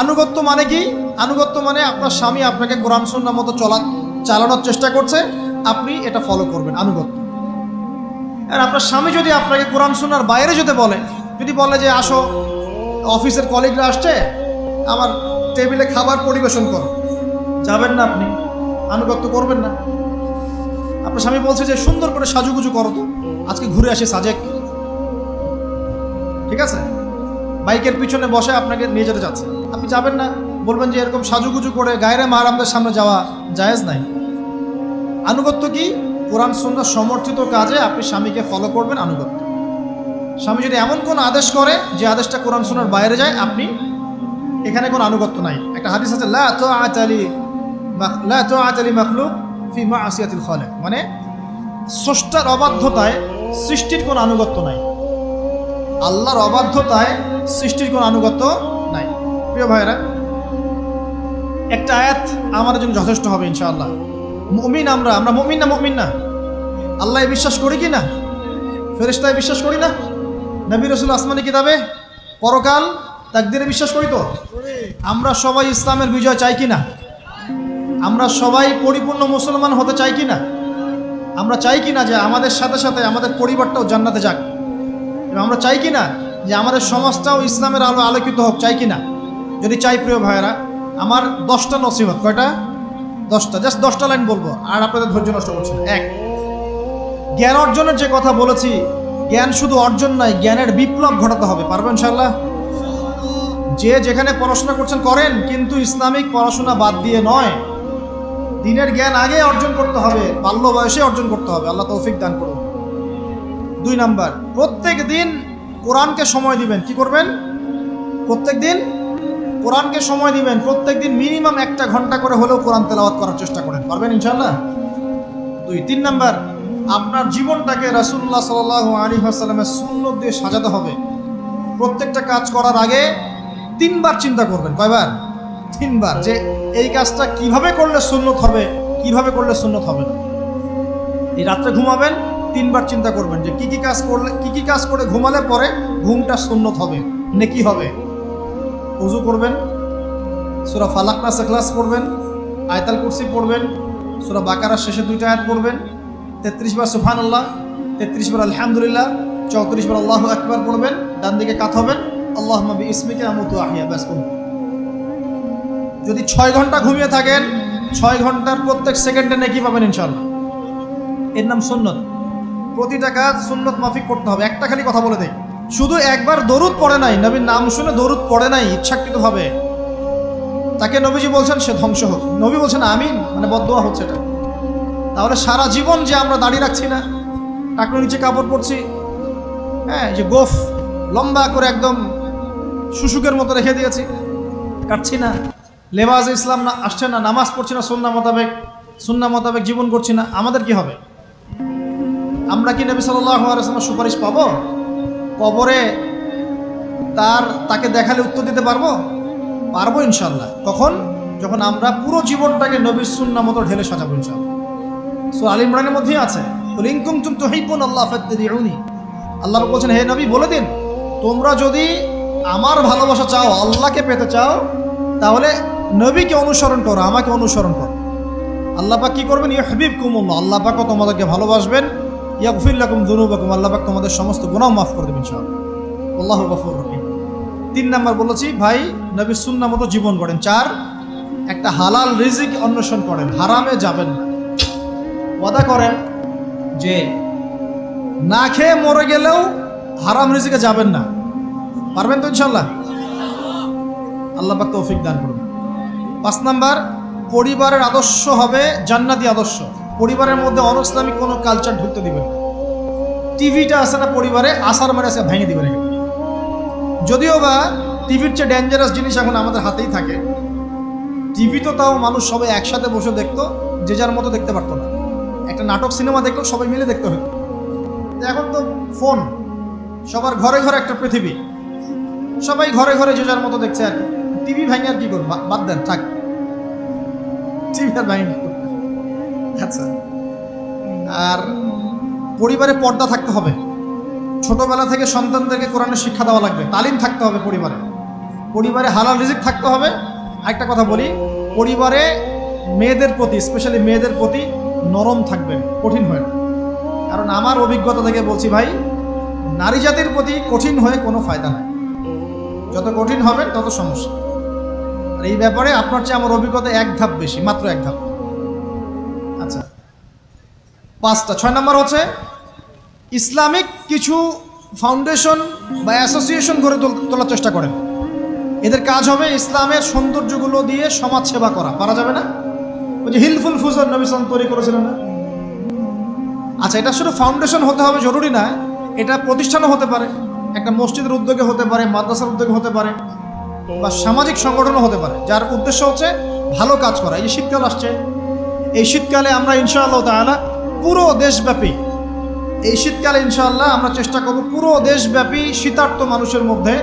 [SPEAKER 1] আনুগত্য মানে কি? আনুগত্য মানে আপনার স্বামী আপনাকে কোরআন সুন্নাহ মতো চালানোর চেষ্টা করছে, আপনি এটা ফলো করবেন, আনুগত্য। আর আপনার স্বামী যদি আপনাকে কোরআন সুন্নাহর বাইরে যদি বলে যে আসো, অফিসের কলিগরা আসছে, আমার টেবিলে খাবার পরিবেশন করো, যাবেন না, আপনি আনুগত্য করবেন না। আপনার স্বামী বলছে যে সুন্দর করে সাজুগুজু করো, তো আজকে ঘুরে আসি সাজেক, ঠিক আছে, বাইকের পিছনে বসে আপনাকে নিয়ে যেতে যাচ্ছে, আপনি যাবেন না, বলবেন যে এরকম সাজুগুজু করে গায়রে মাহরামদের সামনে যাওয়া জায়েজ নাই। আনুগত্য কি? কোরআন সুন্নাহ সমর্থিত কাজে আপনি স্বামীকে ফলো করবেন, আনুগত্য। স্বামী যদি এমন কোন আদেশ করে যে আদেশটা কোরআন সুন্নাহর বাইরে যায়, আপনি এখানে কোনো আনুগত্য নাই। একটা হাদিস আছে, লা তাআতা লি মাখলুক ফি মা'সিয়াতিল খালিক, মানে স্রষ্টার অবাধ্যতায় সৃষ্টির কোনো আনুগত্য নাই। আল্লাহর অবাধ্যতায় সৃষ্টির কোনো আনুগত্য নাই। প্রিয় ভাইরা, একটা আয়াত আমাদের জন্য যথেষ্ট হবে ইনশাআল্লাহ। মুমিন আমরা মুমিন না? আল্লাহয় বিশ্বাস করি কি না? ফেরেশতায় বিশ্বাস করি না? নবী রাসূল আসমানি কিতাবে, পরকাল, তাকদীরে বিশ্বাস করি তো? আমরা সবাই ইসলামের বিজয় চাই কি না? আমরা সবাই পরিপূর্ণ মুসলমান হতে চাই কি না? আমরা চাই কি না যে আমাদের সাথে সাথে আমাদের পরিবারটাও জান্নাতে যাক? আমরা চাই কি না যে আমাদের সমাজটাও ইসলামের আলো আলোকিত হোক? চাই কি না? যদি চাই, প্রিয় ভাইয়েরা, আমার 10টা নসিহত। কয়টা? 10টা। জাস্ট 10টা লাইন বলবো, আর আপনাদের ধৈর্য নষ্ট করছি না। 1, জ্ঞান অর্জনের যে কথা বলেছি, জ্ঞান শুধু অর্জন নয়, জ্ঞানের বিপ্লব ঘটাতে হবে। পারবেন ইনশাআল্লাহ? যে যেখানে পড়াশোনা করছেন করেন, কিন্তু ইসলামিক পড়াশোনা বাদ দিয়ে নয়। দিনের জ্ঞান আগে অর্জন করতে হবে, বাল্য বয়সে অর্জন করতে হবে। আল্লাহ তৌফিক দান করুন। 2 নাম্বার, প্রত্যেক দিন কোরআনকে সময় দিবেন। কি করবেন? প্রত্যেক দিন কোরআনকে সময় দিবেন। প্রত্যেক দিন মিনিমাম 1 ঘন্টা করে হলেও কোরআন তেলাওয়াত করার চেষ্টা করেন। পারবেন ইনশাআল্লাহ? 2। 3 নাম্বার, আপনার জীবনটাকে রাসূলুল্লাহ সাল্লাল্লাহু আলাইহি ওয়াসাল্লামের সুন্নাত দিয়ে সাজাতে হবে। প্রত্যেকটা কাজ করার আগে 3 বার চিন্তা করবেন। কয়বার? 3 বার, যে এই কাজটা কিভাবে করলে সুন্নাত হবে, কিভাবে করলে সুন্নাত হবে না। এই রাত্রে ঘুমাবেন, 3 বার চিন্তা করবেন যে কি কি কাজ করে ঘুমালে পরে ঘুমটা সুন্নাত হবে, নেকি হবে। ওযু করবেন, সূরা ফালাক নাস ইখলাস পড়বেন, আয়াতুল কুরসি পড়বেন, সূরা বাকারার শেষে 2টা আয়াত পড়বেন, 33 বার সুবহানাল্লাহ, 33 বার আলহামদুলিল্লাহ, 34 বার আল্লাহু আকবার পড়বেন। ডান দিকে কাত হবেন, আল্লাহুম্মা বিইসমিকা আমুতু আহইয়া। ব্যাস। যদি 6 ঘন্টা ঘুমিয়ে থাকেন, 6 ঘন্টার প্রত্যেক সেকেন্ডে নেকি পাবেন ইনশাআল্লাহ। এর নাম সুন্নাত। প্রতিটা কাজ সুন্নাত মাফিক করতে হবে। একটা খালি কথা বলে দেই, শুধু একবার দরুদ পড়ে নাই, নবীর নাম শুনে দরুদ পড়ে নাই ইচ্ছাকৃতভাবে, তাকে নবীজি বলছেন সে ধ্বংস হোক। নবী বলছেন আমিন, মানে বদদোয়া হচ্ছে এটা। তাহলে সারা জীবন যে আমরা দাড়ি রাখছি না, টাকনুর নিচে কাপড় পরছি, হ্যাঁ, যে গোফ লম্বা করে একদম শুশুকের মতো রেখে দিয়েছি, কাটছি না, লেবাস ইসলাম না আসছে না, নামাজ পড়ছি না সুন্নাহ মোতাবেক জীবন করছি না, আমাদের কি হবে? আমরা কি নবী সাল্লাল্লাহু আলাইহি ওয়াসাল্লামের সুপারিশ পাবো? কবরে তাকে দেখালে উত্তর দিতে পারবো? পারবো ইনশাআল্লাহ। কখন? যখন আমরা পুরো জীবনটাকে নবীর সুন্নাহ মতো ঢেলে সাজাবো ইনশাআল্লাহ। সূরা আল ইমরানের মধ্যেই আছে, কুল ইন কুনতুম তুহিব্বুনাল্লাহ ফাত্তাবিউনি। আল্লাহ বলছেন, হে নবী বলে দিন, তোমরা যদি আমার ভালোবাসা চাও, আল্লাহকে পেতে চাও, তাহলে নবীকে অনুসরণ করো, আমাকে অনুসরণ করো। আল্লাহ পাক কি করবেন? ইউহিব্বুকুমুল্লাহ, আল্লাহ পাক তোমাদেরকে ভালোবাসবেন। ইয়াগফির লাকুম যুনুবাকুম, আল্লাহ পাক তোমাদের সমস্ত গুনাহ মাফ করে দেবেন ইনশাআল্লাহ। আল্লাহু গফুরুর রহিম। 3 নাম্বার বলেছি ভাই, নবীর সুন্নাহ মতো জীবন গড়েন। 4, একটা হালাল রিজিক অন্বেষণ করেন, হারামে যাবেন না। ওয়াদা করেন যে না খেয়ে মরে গেলেও হারাম রিজিকে যাবেন না। পারবেন তো ইনশাআল্লাহ? আল্লাহ পাক তৌফিক দান করুন। 5 নাম্বার, পরিবারের আদর্শ হবে জান্নাতি আদর্শ। পরিবারের মধ্যে অনইসলামিক কোনো কালচার ঢুকতে দিবেন। টিভিটা আছে না পরিবারে, আসার মানে আছে ভেঙে দিবেন। যদিও বা টিভির চেয়ে ডেঞ্জারাস জিনিস এখন আমাদের হাতেই থাকে। টিভি তো তাও মানুষ সবাই একসাথে বসে দেখতো, যে যার মতো দেখতে পারতো না। একটা নাটক সিনেমা দেখলো সবাই মিলে দেখতে হতো। এখন তো ফোন, সবার ঘরে ঘরে একটা পৃথিবী, সবাই ঘরে ঘরে যে যার মতো দেখছে। আর টিভি ভাঙে আর কি করবো, বাদ দেন, থাক, টিভি আর ভাঙে। আচ্ছা, আর পরিবারে পর্দা থাকতে হবে। ছোটবেলা থেকে সন্তানদেরকে কোরআনের শিক্ষা দেওয়া লাগবে, তালিম থাকতে হবে পরিবারে। পরিবারে হালাল রিজিক থাকতে হবে। একটা কথা বলি, পরিবারে মেয়েদের প্রতি, স্পেশালি মেয়েদের প্রতি নরম থাকবেন, কঠিন হয় না। কারণ আমার অভিজ্ঞতা থেকে বলছি ভাই, নারী জাতির প্রতি কঠিন হয়ে কোনো ফায়দা নাই। যত কঠিন হবেন তত সমস্যা। আর এই ব্যাপারে আপনার চেয়ে আমার অভিজ্ঞতা 1 ধাপ বেশি, মাত্র 1 ধাপ। আচ্ছা, 5টা। 6 নাম্বার হচ্ছে ইসলামিক কিছু ফাউন্ডেশন বা অ্যাসোসিয়েশন গড়ে তোলার চেষ্টা করেন। এদের কাজ হবে ইসলামের সৌন্দর্যগুলো দিয়ে সমাজ সেবা করা। পারা যাবে না? ওই যে হিলফুল ফুজর নবী সাল্লাল্লাহু তৈরি করেছিলেন না? আচ্ছা, এটা শুধু ফাউন্ডেশন হতে হবে জরুরি না, এটা প্রতিষ্ঠানও হতে পারে, একটা মসজিদের উদ্যোগে হতে পারে, মাদ্রাসার উদ্যোগে হতে পারে, বা সামাজিক সংগঠনও হতে পারে, যার উদ্দেশ্য হচ্ছে ভালো কাজ করা। এই যে শীতকাল আসছে, এই শীতকালে আমরা ইনশাআল্লাহ তাআলা পুরো দেশব্যাপী, এই শীতকালে ইনশাআল্লাহ আমরা চেষ্টা করব পুরো দেশব্যাপী শীতার্ত মানুষের মধ্যে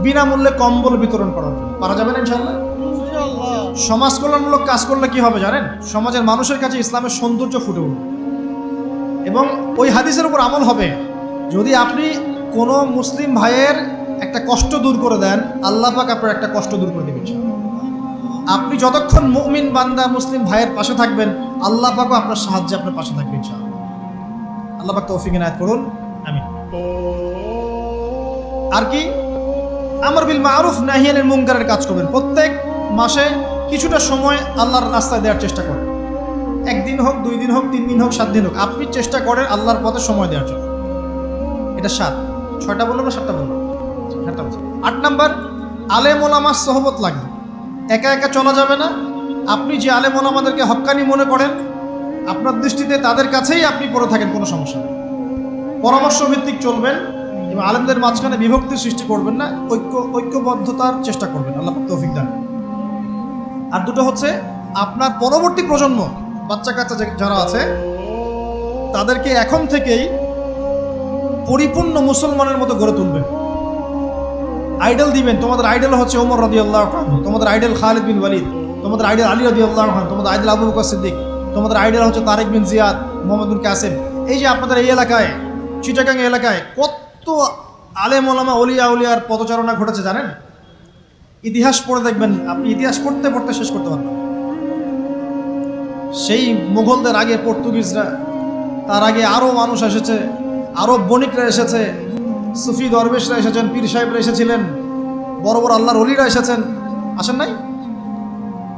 [SPEAKER 1] বিনামূল্যে কম্বল বিতরণ করার জন্য। পারা যাবে না ইনশাআল্লাহ? সমাজ কল্যাণমূলক কাজ করলে কি হবে জানেন? সমাজের মানুষের কাছে ইসলামের সৌন্দর্য ফুটে উঠবে এবং ওই হাদিসের উপর আমল হবে। যদি আপনি কোনো মুসলিম ভাইয়ের একটা কষ্ট দূর করে দেন, আল্লাহ পাক আপনার একটা কষ্ট দূর করে দেবেন। আপনি যতক্ষণ মুমিন বান্দা মুসলিম ভাইয়ের পাশে থাকবেন, আল্লাহ পাকও আপনার সাহায্যে আপনার পাশে থাকবেন ইনশাআল্লাহ। আল্লাহ পাক তৌফিক ইনায়াত করুন, আমিন। আর কি? আমর বিল মারুফ নাহি আনিল মুনকারের কাজ করবেন। প্রত্যেক মাসে কিছুটা সময় আল্লাহর রাস্তায় দেওয়ার চেষ্টা করেন। 1 দিন হোক, 2 দিন হোক, 3 দিন হোক, 7 দিন হোক, আপনি চেষ্টা করেন আল্লাহর পথে সময় দেওয়ার জন্য। এটা 7। 6টা বললো না 7টা বললো? 7টা বলছি। 8 নাম্বার, আলেম ওলামার সোহবত লাগবে। একা একা চলা যাবে না। আপনি যে আলেম ওলামাদেরকে হক্কানি মনে করেন, আপনার দৃষ্টিতে তাদের কাছেই আপনি পড়ে থাকেন, কোনো সমস্যা নেই। পরামর্শ ভিত্তিক চলবেন এবং আলেমদের মাঝখানে বিভক্তির সৃষ্টি করবেন না, ঐক্যবদ্ধতার চেষ্টা করবেন। আল্লাহ তৌফিক দান। আর 2টো হচ্ছে আপনার পরবর্তী প্রজন্ম, বাচ্চা কাচ্চা যারা আছে, তাদেরকে এখন থেকেই পরিপূর্ণ মুসলমানের মতো গড়ে তুলবেন। আইডল দিবেন। তোমাদের আইডল হচ্ছে ওমর রাদিয়াল্লাহু আনহু, তোমাদের আইডল খালিদ বিন ওয়ালিদ, তোমাদের আইডল আলী রাদিয়াল্লাহু আনহু, তোমাদের আইডল আবু বকর সিদ্দিক, তোমাদের আইডল হচ্ছে তারেক বিন জিয়াদ, মোহাম্মদ বিন কাসিম। এই যে আপনাদের এই এলাকায়, চিটাগাং এলাকায় কত আলেম ওলামা ওলিয়া উলিয়ার পদচারণা ঘটেছে জানেন? ইতিহাস পড়ে দেখবেন, আপনি ইতিহাস পড়তে পড়তে শেষ করতে পারবেন। সেই মুঘলদের আগে পর্তুগিজরা, তার আগে আরও মানুষ এসেছে, আরব বণিকরা এসেছে, সুফি দরবেশরা এসেছেন, পীর সাহেবরা এসেছিলেন, বড় বড় আল্লাহর ওলিরা এসেছেন, আসেন নাই?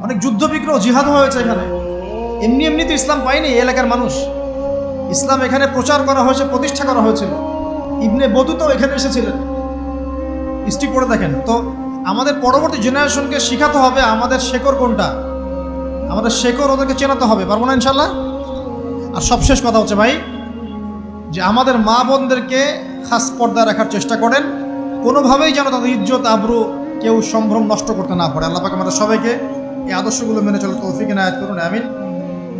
[SPEAKER 1] অনেক যুদ্ধ বিগ্রহ, জিহাদ হয়েছে এখানে। এমনি এমনি তো ইসলাম পায়নি এই এলাকার মানুষ। ইসলাম এখানে প্রচার করা হয়েছে, প্রতিষ্ঠা করা হয়েছিল। ইবনে বতুতাও এখানে এসেছিলেন। হিস্ট্রি পড়ে দেখেন। তো আমাদের পরবর্তী জেনারেশনকে শেখাতে হবে আমাদের শেকড় কোনটা, আমাদের শেকড় ওদেরকে চেনাতে হবে। পারবো না ইনশাল্লাহ? আর সবশেষ কথা হচ্ছে ভাই, যে আমাদের মা বোনদেরকে খাস পর্দায় রাখার চেষ্টা করেন, কোনোভাবেই যেন তাদের ইজ্জত আবরু কেউ সম্ভ্রম নষ্ট করতে না পারে। আল্লাহ পাক আমাদের সবাইকে এই আদর্শগুলো মেনে চলে তৌফিক ইনায়াত করুন, আমিন।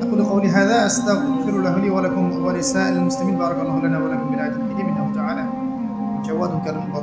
[SPEAKER 1] أقول قولي هذا أستغفر الله لي ولكم ولسائر المسلمين بارك الله لنا ولكم بالآيات الحكيم إنه تعالى جواد كريم بر